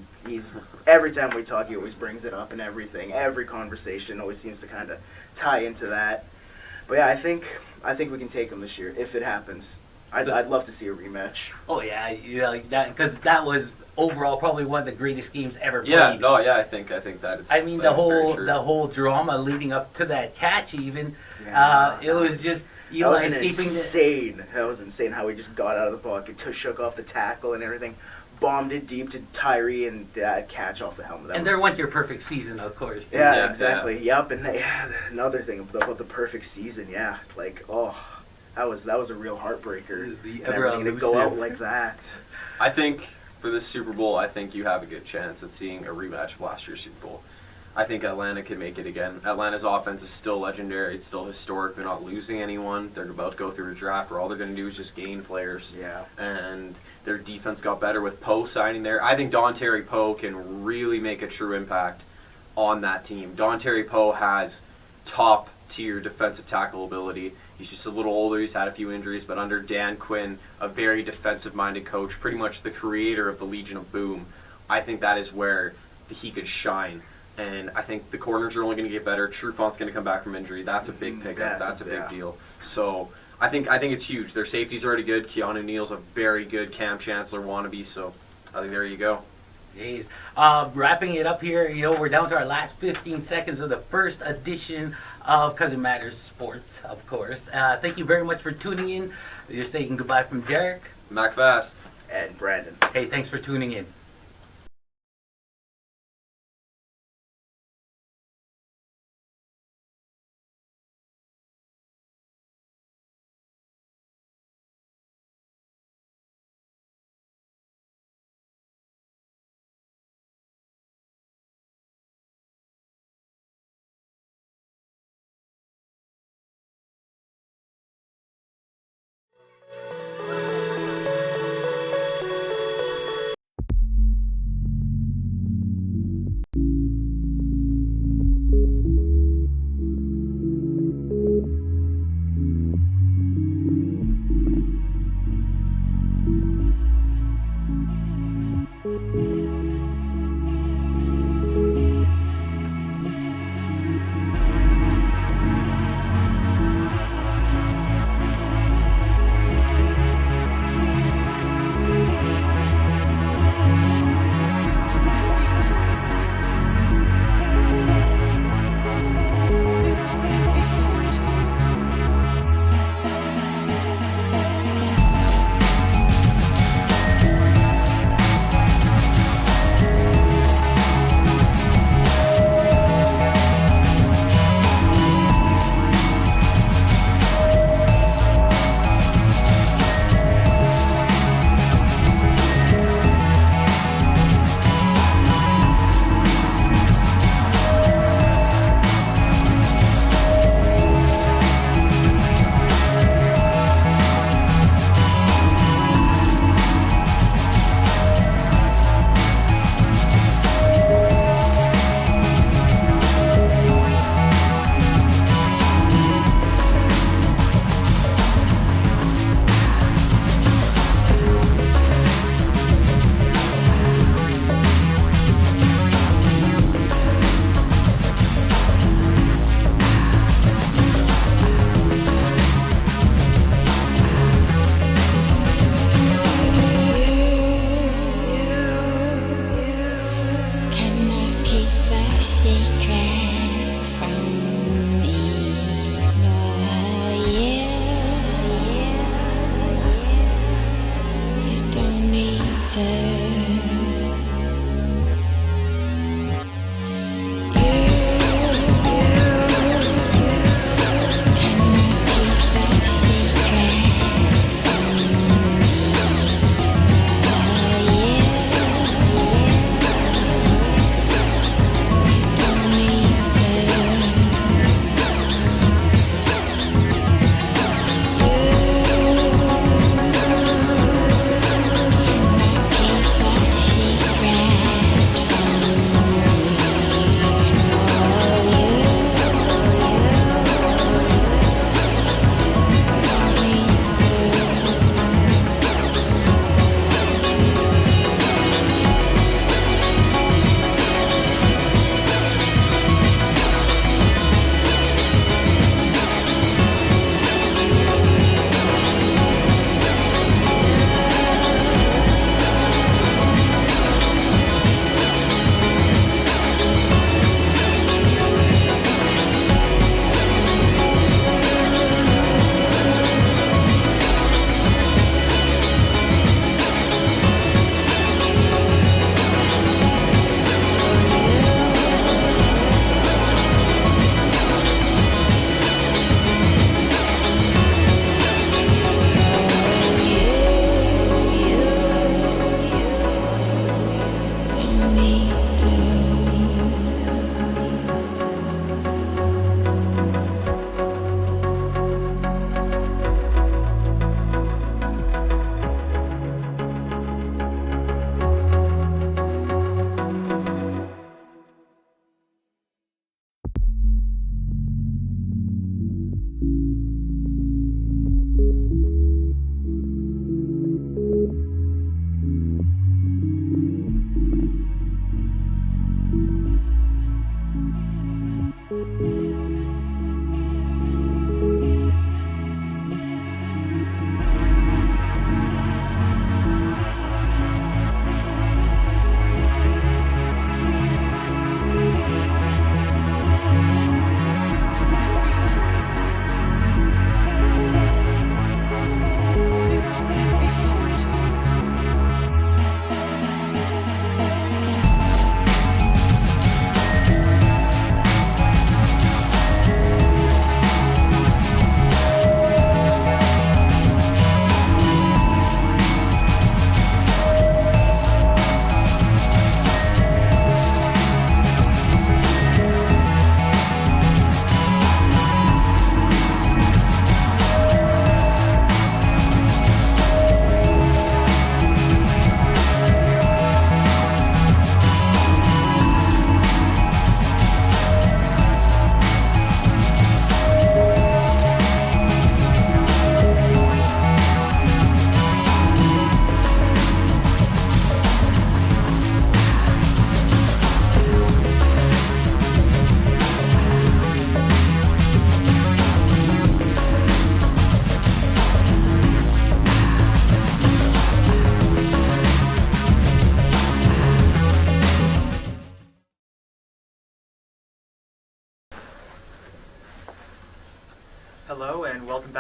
Every time we talk, he always brings it up and everything. Every conversation always seems to kind of tie into that. But yeah, I think we can take him this year if it happens. I'd love to see a rematch. Oh yeah, because that was overall probably one of the greatest games ever played. Yeah, no, yeah, I think that is. I mean, the whole drama leading up to that catch, even it was just Eli escaping. That was insane how he just got out of the pocket, shook off the tackle and everything, bombed it deep to Tyree, and that catch off the helmet. And there went your perfect season, of course. Yeah, exactly. Yeah. Yep, and another thing about the perfect season. Yeah, that was a real heartbreaker. Everything to go out like that. I think for this Super Bowl, I think you have a good chance at seeing a rematch of last year's Super Bowl. I think Atlanta can make it again. Atlanta's offense is still legendary. It's still historic. They're not losing anyone. They're about to go through a draft where all they're going to do is just gain players. Yeah. And their defense got better with Poe signing there. I think Don Terry Poe can really make a true impact on that team. Don Terry Poe has top-tier defensive tackle ability. He's just a little older. He's had a few injuries, but under Dan Quinn, a very defensive-minded coach, pretty much the creator of the Legion of Boom, I think that is where he could shine. And I think the corners are only going to get better. Trufant's going to come back from injury. That's a big pickup. That's a big deal. So I think it's huge. Their safety's already good. Keanu Neal's a very good Cam Chancellor wannabe. So I think there you go. Jeez. Wrapping it up here, we're down to our last 15 seconds of the first edition of Cousin Matters Sports, of course. Thank you very much for tuning in. You're saying goodbye from Derek. Mac Fast. And Brandon. Hey, thanks for tuning in.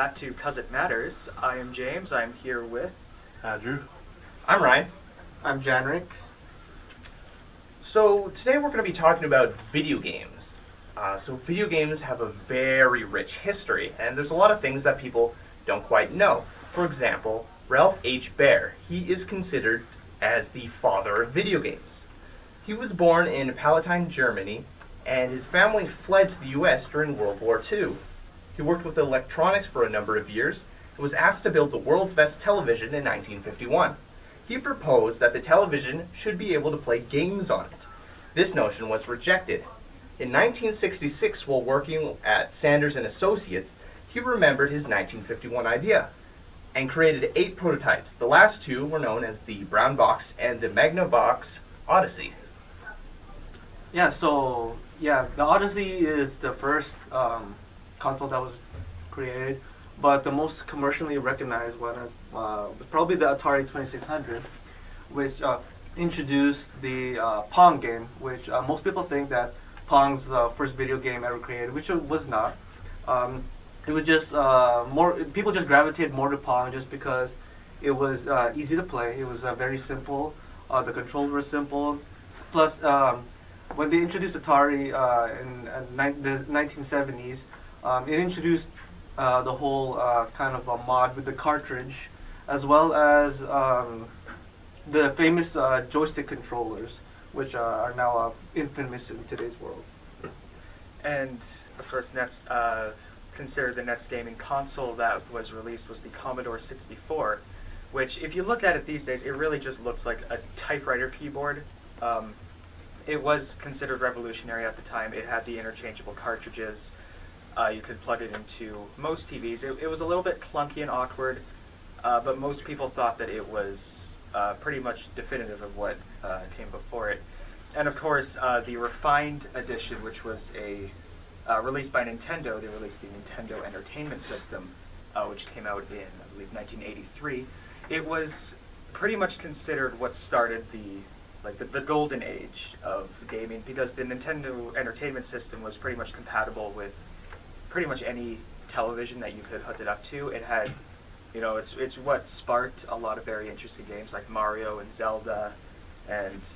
back to 'Cause It Matters. I am James. I'm here with Andrew. I'm Ryan. I'm Janrik. So today we're going to be talking about video games. So video games have a very rich history, and there's a lot of things that people don't quite know. For example, Ralph H. Baer. He is considered as the father of video games. He was born in Palatine, Germany, and his family fled to the U.S. during World War II. He worked with electronics for a number of years and was asked to build the world's best television in 1951. He proposed that the television should be able to play games on it. This notion was rejected. In 1966, while working at Sanders and Associates, he remembered his 1951 idea and created 8 prototypes. The last 2 were known as the Brown Box and the Magnavox Odyssey. The Odyssey is the first console that was created, but the most commercially recognized one was probably the Atari 2600, which introduced the Pong game, which most people think that Pong's the first video game ever created, which it was not. It was just people just gravitated more to Pong just because it was easy to play. It was very simple. The controls were simple. Plus, when they introduced Atari in the 1970s, it introduced the whole kind of a mod with the cartridge, as well as the famous joystick controllers, which are now infamous in today's world. And of course, considered the next gaming console that was released was the Commodore 64, which, if you look at it these days, it really just looks like a typewriter keyboard. It was considered revolutionary at the time. It had the interchangeable cartridges. You could plug it into most TVs. It was a little bit clunky and awkward, but most people thought that it was pretty much definitive of what came before it. And of course, the refined edition, which was released by Nintendo, they released the Nintendo Entertainment System, which came out in, I believe, 1983. It was pretty much considered what started the golden age of gaming, because the Nintendo Entertainment System was pretty much compatible with pretty much any television that you could hook it up to. It had, it's what sparked a lot of very interesting games like Mario and Zelda, and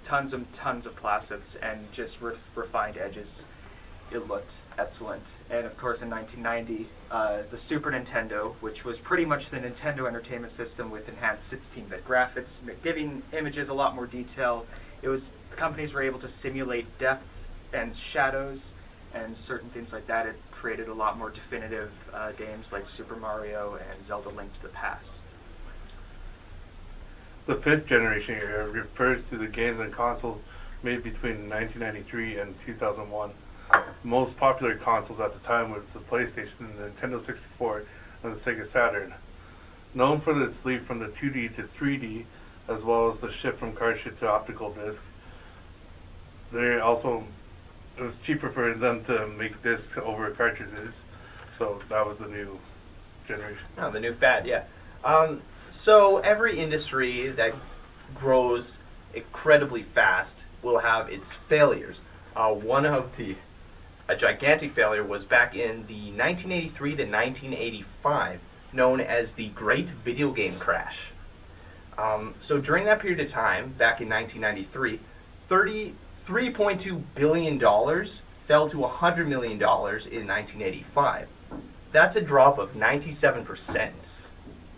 tons of classics, and just refined edges. It looked excellent. And of course, in 1990, the Super Nintendo, which was pretty much the Nintendo Entertainment System with enhanced 16-bit graphics, giving images a lot more detail. Companies were able to simulate depth and shadows and certain things like that. It created a lot more definitive games like Super Mario and Zelda: Link to the Past. The 5th generation era refers to the games and consoles made between 1993 and 2001. The most popular consoles at the time was the PlayStation, the Nintendo 64, and the Sega Saturn. Known for its leap from the 2D to 3D, as well as the shift from cartridge to optical disc, it was cheaper for them to make discs over cartridges, so that was the new generation. Oh, the new fad, yeah. So every industry that grows incredibly fast will have its failures. A gigantic failure was back in the 1983 to 1985, known as the Great Video Game Crash. So during that period of time, back in 1993, $33.2 billion fell to $100 million in 1985. That's a drop of 97%.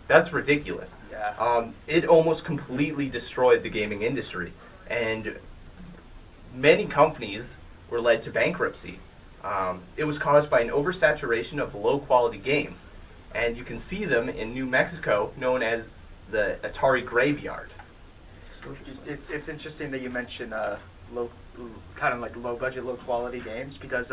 That's ridiculous. Yeah. It almost completely destroyed the gaming industry, and many companies were led to bankruptcy. It was caused by an oversaturation of low-quality games, and you can see them in New Mexico, known as the Atari Graveyard. It's interesting that you mention low budget, low quality games, because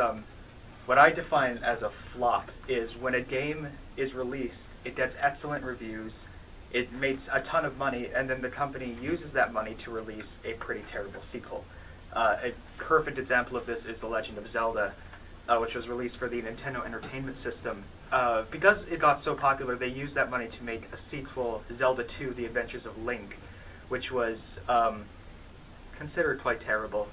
what I define as a flop is when a game is released, it gets excellent reviews, it makes a ton of money, and then the company uses that money to release a pretty terrible sequel. A perfect example of this is The Legend of Zelda, which was released for the Nintendo Entertainment System. Because it got so popular, they used that money to make a sequel, Zelda 2: The Adventures of Link, which was considered quite terrible.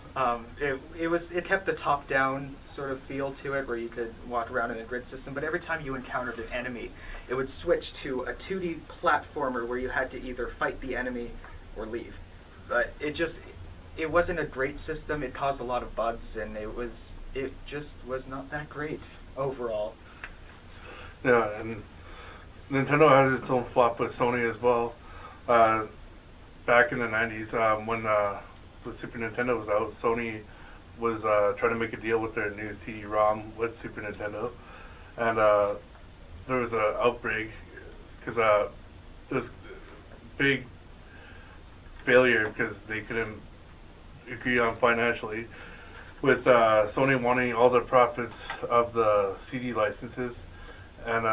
It kept the top-down sort of feel to it, where you could walk around in a grid system. But every time you encountered an enemy, it would switch to a 2D platformer where you had to either fight the enemy or leave. But it wasn't a great system. It caused a lot of bugs, and it just was not that great overall. Yeah, and Nintendo has its own flop with Sony as well. Back in the 90s, when the Super Nintendo was out, Sony was trying to make a deal with their new CD-ROM with Super Nintendo. And there was an outbreak because there was big failure because they couldn't agree on financially, with Sony wanting all the profits of the CD licenses, and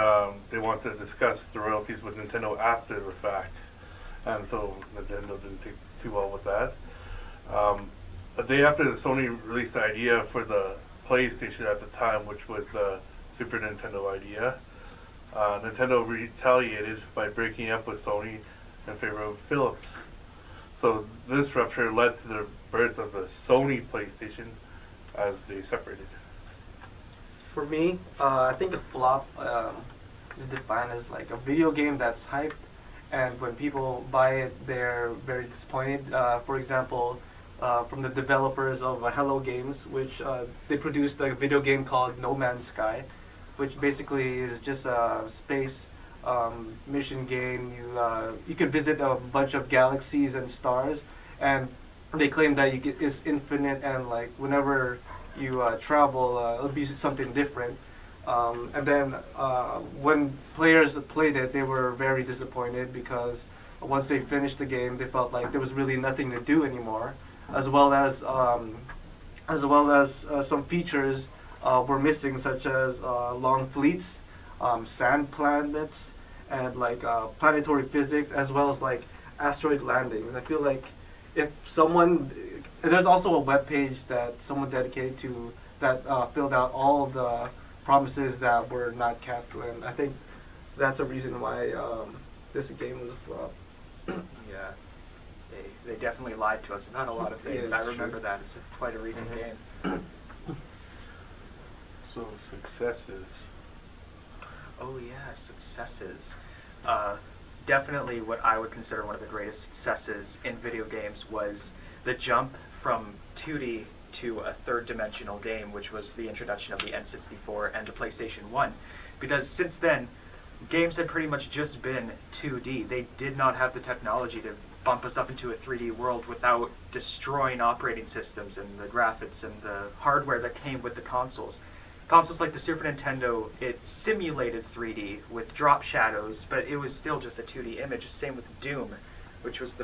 they wanted to discuss the royalties with Nintendo after the fact, and so Nintendo didn't take too well with that. A day after Sony released the idea for the PlayStation at the time, which was the Super Nintendo idea, Nintendo retaliated by breaking up with Sony in favor of Philips. So this rupture led to the birth of the Sony PlayStation as they separated. For me, I think a flop is defined as like a video game that's hyped, and when people buy it, they're very disappointed. For example, from the developers of Hello Games, which they produced a video game called No Man's Sky, which basically is just a space mission game. You could visit a bunch of galaxies and stars, and they claim that it's infinite, and like whenever you travel, it'll be something different. And then when players played it, they were very disappointed because once they finished the game, they felt like there was really nothing to do anymore, as well as some features were missing, such as long fleets, sand planets, and like planetary physics, as well as like asteroid landings. I feel like if someone, there's also a web page that someone dedicated to that filled out all of the promises that were not kept, and I think that's a reason why this game was a flop. Yeah, they definitely lied to us about a lot of things. Yeah, I remember true. that. It's quite a recent game. So successes. Oh yeah, successes. Definitely what I would consider one of the greatest successes in video games was the jump from 2D to a third-dimensional game, which was the introduction of the N64 and the PlayStation 1. Because since then, games had pretty much just been 2D. They did not have the technology to bump us up into a 3D world without destroying operating systems and the graphics and the hardware that came with the consoles. Consoles like the Super Nintendo, it simulated 3D with drop shadows, but it was still just a 2D image. Same with Doom, which was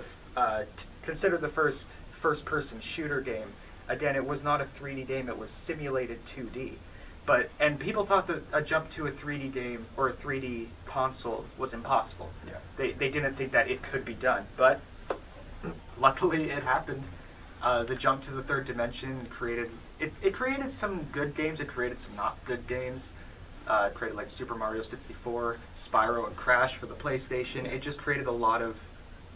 considered the first-person shooter game. Again, it was not a 3D game, it was simulated 2D. And people thought that a jump to a 3D game or a 3D console was impossible. Yeah. They didn't think that it could be done, but luckily it happened. The jump to the third dimension created some good games, it created some not good games. It created like Super Mario 64, Spyro, and Crash for the PlayStation. It just created a lot of...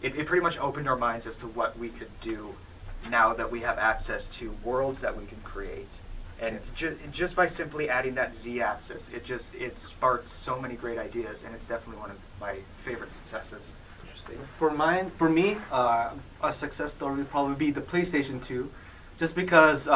It pretty much opened our minds as to what we could do now that we have access to worlds that we can create. And just by simply adding that Z-axis, it sparked so many great ideas, and it's definitely one of my favorite successes. Interesting. For me, a success story would probably be the PlayStation 2, just because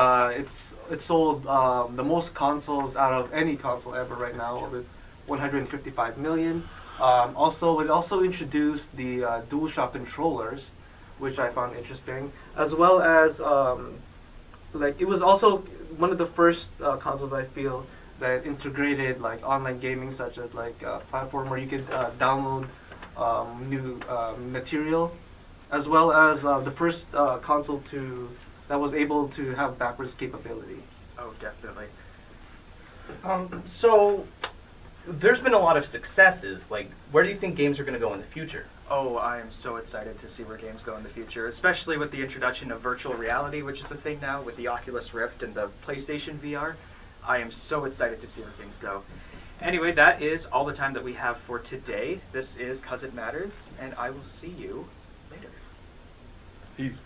it sold the most consoles out of any console ever right now, with 155 million. It also introduced the DualShock controllers, which I found interesting, as well as it was also one of the first consoles I feel that integrated like online gaming, such as like a platform where you could download new material, as well as the first console that was able to have backwards capability. Oh, definitely. So there's been a lot of successes. Like, where do you think games are going to go in the future? Oh, I am so excited to see where games go in the future, especially with the introduction of virtual reality, which is a thing now with the Oculus Rift and the PlayStation VR. I am so excited to see where things go. Anyway, that is all the time that we have for today. This is 'Cause It Matters, and I will see you later. Peace.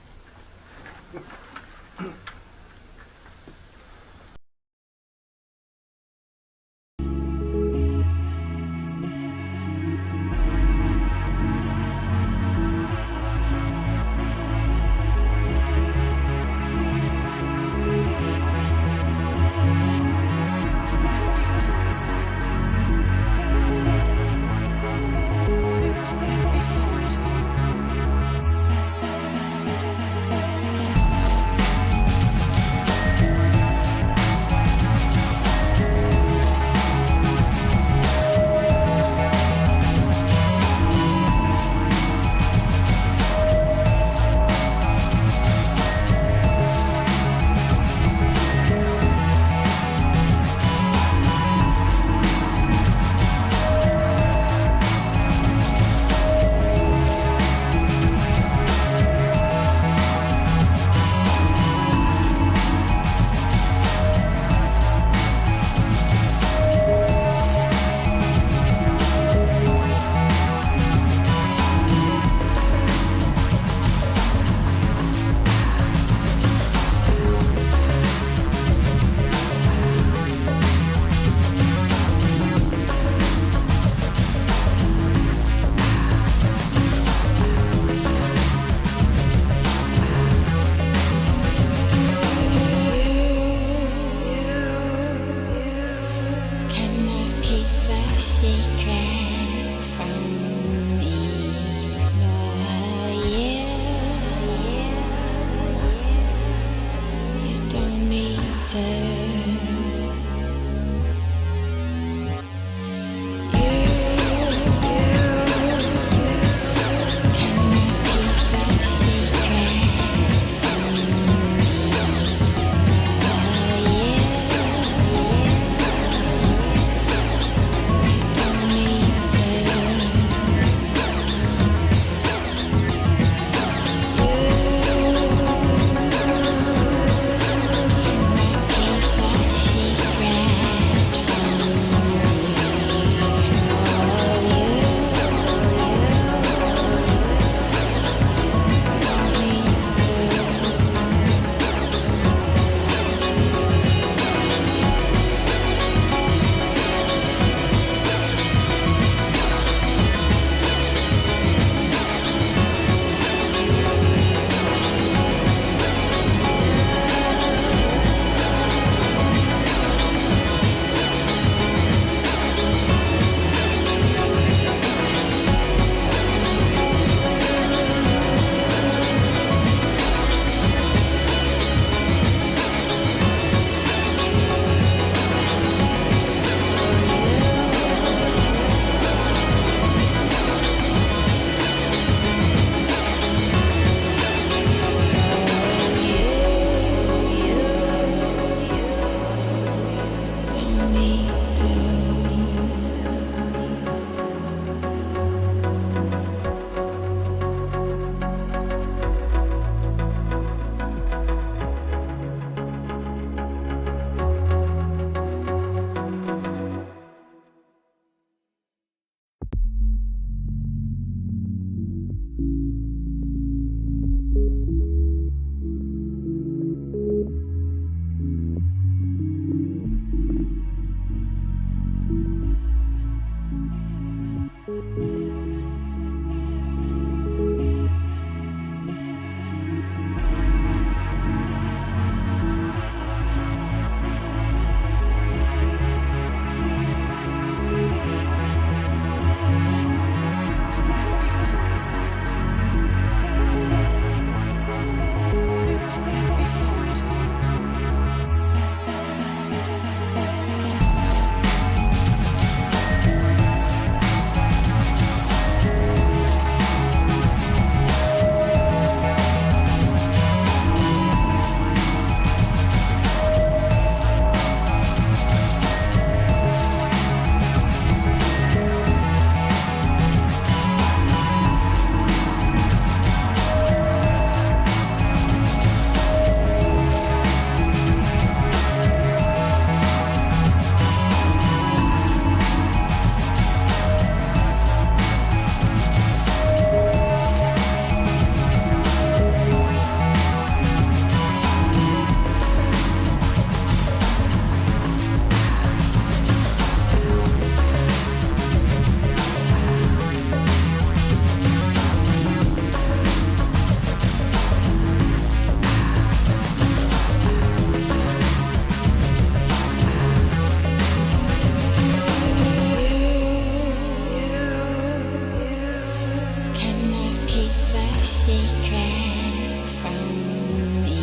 secrets from me.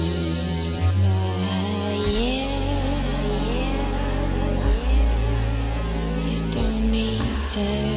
You don't need to.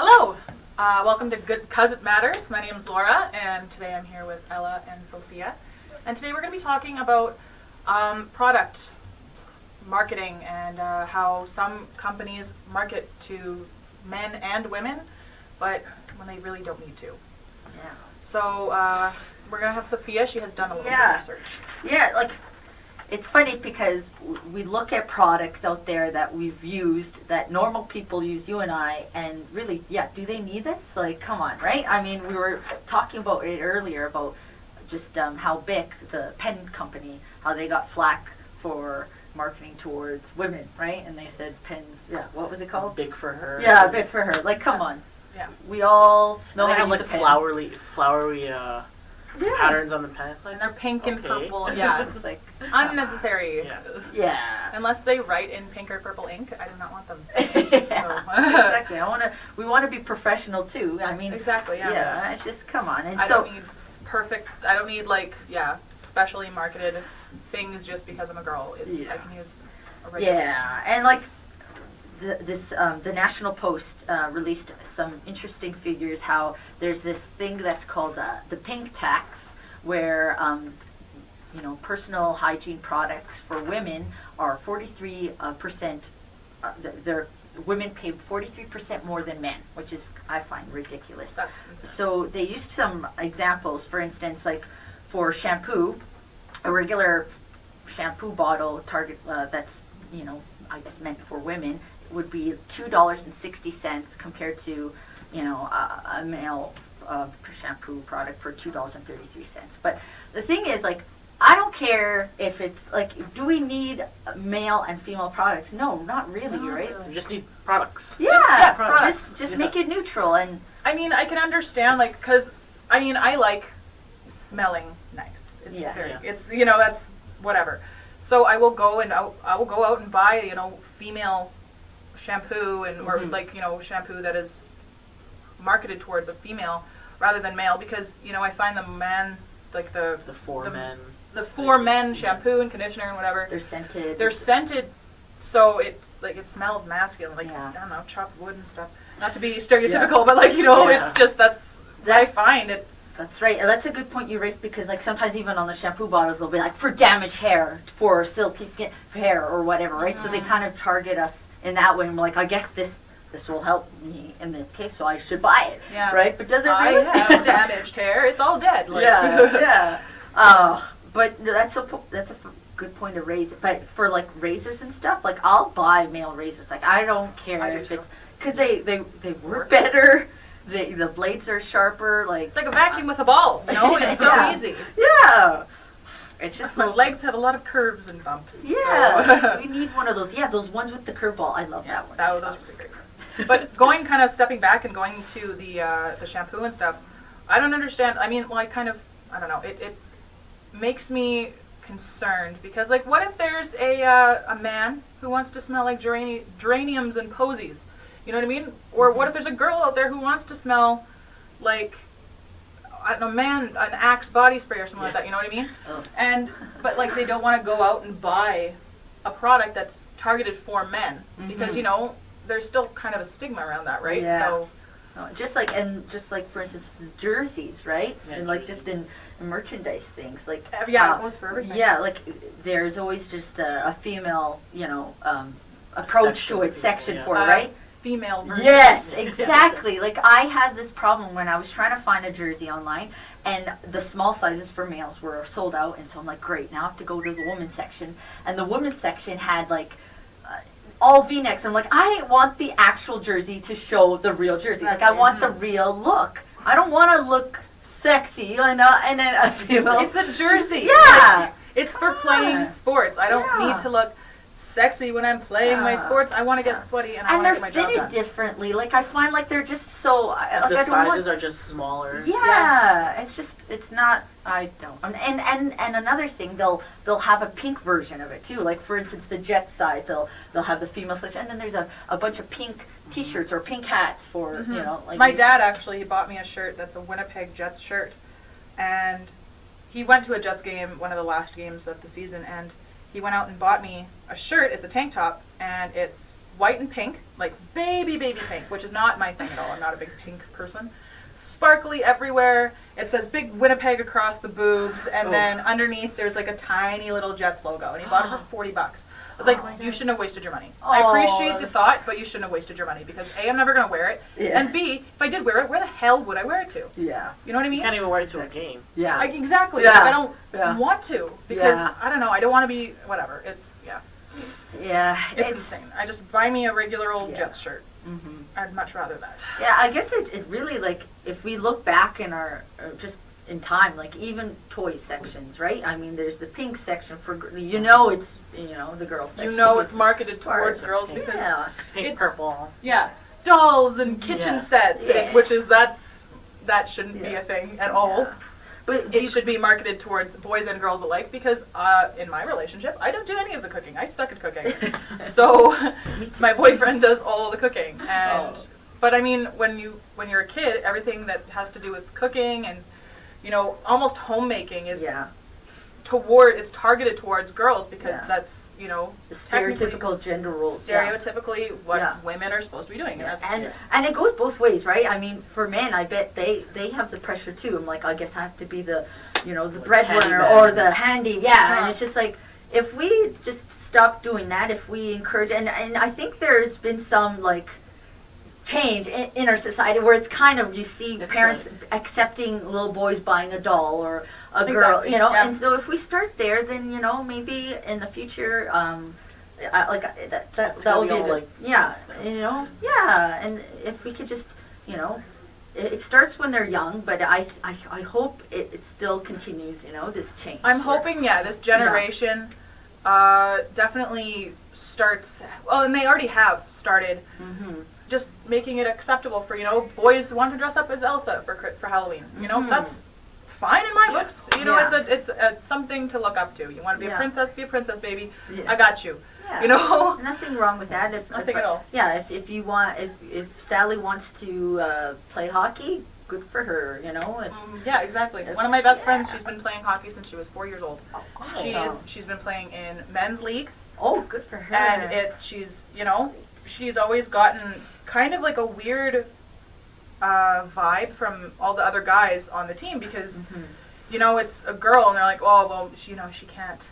Hello! Welcome to Good 'Cause It Matters. My name is Laura, and today I'm here with Ella and Sophia. And today we're going to be talking about product marketing and how some companies market to men and women, but when they really don't need to. Yeah. So we're going to have Sophia. She has done a little bit of research. Yeah, like, it's funny because we look at products out there that we've used, that normal people use, you and I, and really, do they need this? Like, come on, right? I mean, we were talking about it earlier about just how Bic, the pen company, how they got flack for marketing towards women, right? And they said pens, what was it called? Big for her. Yeah, Bic for her. Like, come on. Yeah. We all know they how have to use like a pen. flowery patterns on the pen. It's like, and they're pink and okay. purple. Yeah, It's like unnecessary. Yeah. Unless they write in pink or purple ink, I do not want them. Exactly. We want to be professional too. I mean, exactly. Yeah. Yeah. It's just come on. And I so don't need perfect. I don't need specially marketed things just because I'm a girl. I can use a regular. Yeah, and like the National Post released some interesting figures. How there's this thing that's called the pink tax, where personal hygiene products for women are 43%. Women pay 43% more than men, which is, I find, ridiculous. That's insane. So they used some examples. For instance, like for shampoo, a regular shampoo bottle that's I guess meant for women would be $2.60 compared to a male shampoo product for $2.33. But the thing is, like, I don't care if it's like, do we need male and female products? No, not really, right? You just need products. Yeah, products. just make it neutral. And I mean, I can understand, because I mean, I like smelling nice. It's it's that's whatever. So I will go out and buy female shampoo or shampoo that is marketed towards a female rather than male, because I find the man the for men shampoo and conditioner and whatever, they're scented so it smells masculine, I don't know, chopped wood and stuff, not to be stereotypical, but it's just that's I find that's right. And that's a good point you raised, because sometimes even on the shampoo bottles they'll be like, for damaged hair, for silky skin hair or whatever, right? So they kind of target us in that way, and we're like, I guess this will help me in this case, so I should buy it, right? But does it really? I have damaged hair. It's all dead. But that's a good point to raise it. But for razors and stuff, I'll buy male razors. I don't care if it's because they work better. The blades are sharper. It's like a vacuum with a ball. It's so easy. Yeah. It's just my legs have a lot of curves and bumps. Yeah, so. We need one of those. Yeah, those ones with the curve ball. I love that one. Those are pretty great. But stepping back and going to the shampoo and stuff, I don't understand. I mean, I don't know. It makes me concerned because, like, what if there's a man who wants to smell like geraniums and posies? You know what I mean? Or what if there's a girl out there who wants to smell like, I don't know, an Axe body spray or something like that, you know what I mean? But like they don't want to go out and buy a product that's targeted for men because, you know, there's still kind of a stigma around that, right? Yeah. So just like for instance the jerseys, right? Yeah, and like just in merchandise things, like it goes for everything. Yeah, like there's always just a female, you know, approach to it, section for it, right? Female version. Yes, exactly. Like I had this problem when I was trying to find a jersey online, and the small sizes for males were sold out, and so I'm like, great, now I have to go to the women's section, and the women's section had like all V-necks. I'm like, I want the actual jersey to show the real jersey. Like I want the real look. I don't want to look sexy and then a female. It's a jersey. Yeah. Like, it's for playing sports. I don't need to look sexy when I'm playing my sports. I want to get sweaty and I want to get my job they're done. fitted differently. Like I find like they're just so like, The sizes are just smaller. Yeah, it's just it's not. I don't. And another thing, they'll have a pink version of it too. Like for instance, the Jets side, they'll have the female section, and then there's a bunch of pink T-shirts or pink hats for you know. Like my dad actually, he bought me a shirt that's a Winnipeg Jets shirt, and he went to a Jets game, one of the last games of the season, and he went out and bought me a shirt. It's a tank top, and it's white and pink, like baby pink, which is not my thing at all. I'm not a big pink person. Sparkly everywhere. It says big Winnipeg across the boobs, and then underneath there's like a tiny little Jets logo, and he bought it for $40. I was like, you shouldn't have wasted your money. I appreciate the thought, but you shouldn't have wasted your money because A, I'm never going to wear it, and B, if I did wear it, where the hell would I wear it to? Yeah. You know what I mean? You can't even wear it to a game. Yeah. Exactly. Yeah. Like, I don't want to because I don't know. I don't want to be whatever. It's Yeah. It's insane. I just buy me a regular old Jets shirt. I'd much rather that. Yeah, I guess it really, like, if we look back in our, just in time, like, even toy sections, right? I mean, there's the pink section for, you know, it's, you know, the girl section. You know it's marketed towards girls because pink, it's, purple. Yeah. Dolls and kitchen sets, Yeah. which is, that shouldn't be a thing at all. But it should be marketed towards boys and girls alike because in my relationship, I don't do any of the cooking. I suck at cooking. So my boyfriend does all the cooking. And but I mean, when you're a kid, everything that has to do with cooking and, you know, almost homemaking is it's targeted towards girls because that's, you know, the stereotypical gender roles. Stereotypically what women are supposed to be doing. And it goes both ways, right? I mean, for men, I bet they have the pressure too. I'm like, I guess I have to be the, you know, the breadwinner or the handy. Yeah, and it's just like, if we just stop doing that, if we encourage, and I think there's been some, like, change in our society where it's kind of, you see parents accepting little boys buying a doll or a girl, you know, and so if we start there, then, you know, maybe in the future, that would be good. Like, you know, and if we could just, you know, it starts when they're young, but I hope it still continues, you know, this change. I'm hoping, this generation definitely starts, well, and they already have started, just making it acceptable for, you know, boys want to dress up as Elsa for Halloween. You know, that's fine in my books. You know, it's something to look up to. You want to be a princess, baby. I got you. Yeah. You know, nothing wrong with that. Nothing at all. Yeah, if you want, if Sally wants to play hockey, good for her. You know, yeah, exactly. One of my best friends, she's been playing hockey since she was 4 years old. Awesome. She's been playing in men's leagues. Oh, good for her. And she's always gotten kind of like a weird vibe from all the other guys on the team because, you know, it's a girl and they're like, oh, well, you know, she can't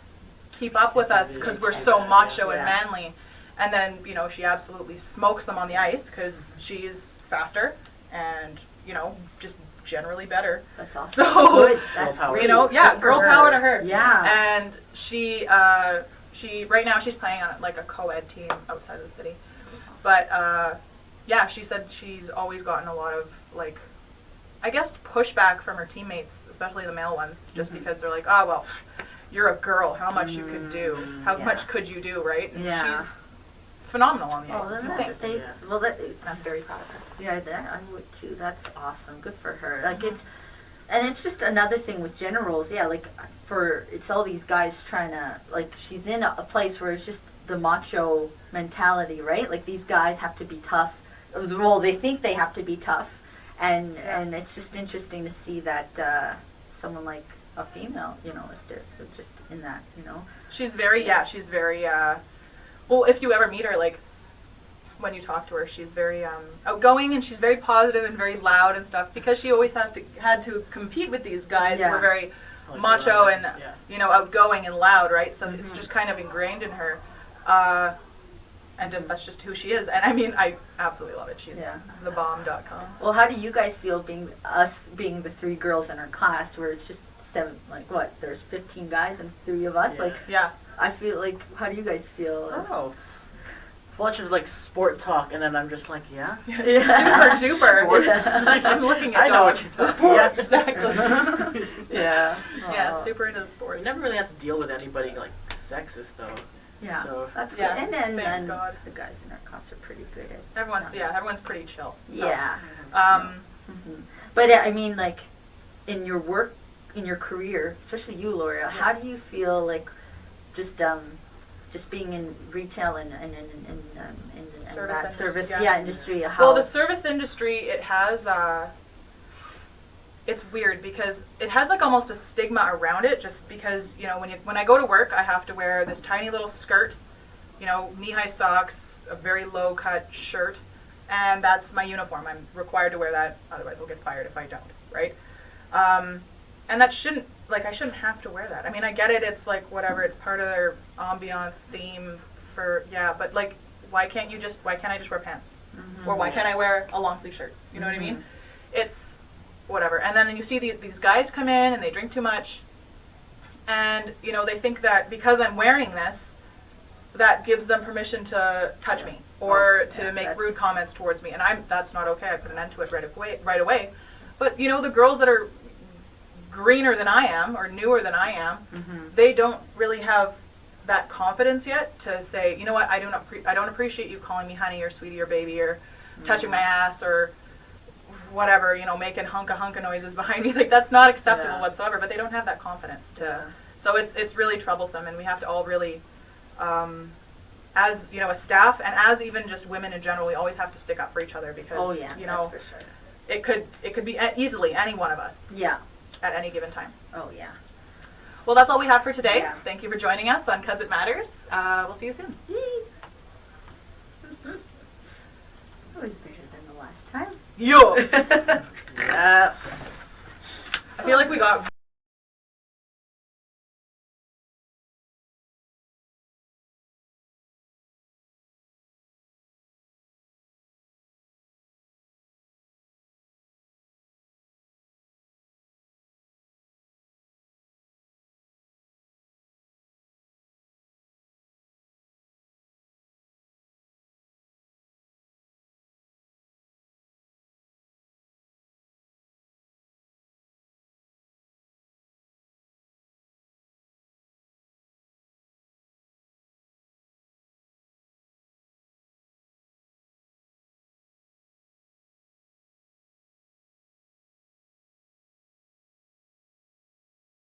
keep up with us because we're so macho and manly. And then, you know, she absolutely smokes them on the ice because she's faster and, you know, just generally better. That's awesome. So, good. That's great. You know, girl power to her. Yeah. And she right now she's playing on like a co-ed team outside of the city. But she said she's always gotten a lot of, like, I guess pushback from her teammates, especially the male ones, just because they're like, oh, well, you're a girl, how much you could do, how much could you do, right? And she's phenomenal on the ice. It's insane. I'm very proud of her. Yeah, I would too. That's awesome. Good for her. Like, it's, And it's just another thing with gender roles, yeah, like it's all these guys trying to, like, she's in a place where it's just the macho mentality, right? Like, these guys have to be tough. Well, they think they have to be tough, and it's just interesting to see that someone like a female, you know, is just in that, you know. She's very, well, if you ever meet her, like, when you talk to her, she's very outgoing, and she's very positive and very loud and stuff, because she always had to compete with these guys who were very macho and you know, outgoing and loud, right? So it's just kind of ingrained in her, and that's just who she is. And I mean, I absolutely love it. She's thebomb.com. Well, how do you guys feel being the 3 girls in our class, where it's just 7? Like what? There's 15 guys and 3 of us. Like I feel like, how do you guys feel? Oh, it's a bunch of like sport talk, and then I'm just like, super duper. I'm looking at dogs. Yeah, exactly. Yeah, super into sports. You never really have to deal with anybody like sexist though. Yeah, so that's good. And then God. the guys in our class are pretty good at. Everyone's pretty chill. So. Yeah. But I mean, like, in your work, in your career, especially you, Laura, how do you feel like just being in retail and service industry? Well, the service industry, it has it's weird because it has like almost a stigma around it, just because, you know, when I go to work, I have to wear this tiny little skirt, you know, knee-high socks, a very low-cut shirt, and that's my uniform. I'm required to wear that, otherwise I'll get fired if I don't, right? And that shouldn't, like, I shouldn't have to wear that. I mean, I get it, it's like, whatever, it's part of their ambiance theme for, but like, why can't I just wear pants? Or why can't I wear a long sleeve shirt? You know what I mean? It's whatever. And then you see these guys come in and they drink too much, and, you know, they think that because I'm wearing this, that gives them permission to touch me or to make rude comments towards me, and that's not okay. I put an end to it right away. But, you know, the girls that are greener than I am or newer than I am, they don't really have that confidence yet to say, you know what, I don't appreciate you calling me honey or sweetie or baby or touching my ass or whatever, you know, making hunka noises behind me. Like, that's not acceptable whatsoever, but they don't have that confidence to. So it's really troublesome, and we have to all really, as, you know, as staff and as even just women in general, we always have to stick up for each other, because you know, that's for sure. it could be easily any one of us. At any given time. Oh yeah. Well, that's all we have for today. Thank you for joining us on 'Cause It Matters. We'll see you soon. That was better than the last time. Yo. Yes. I feel like we got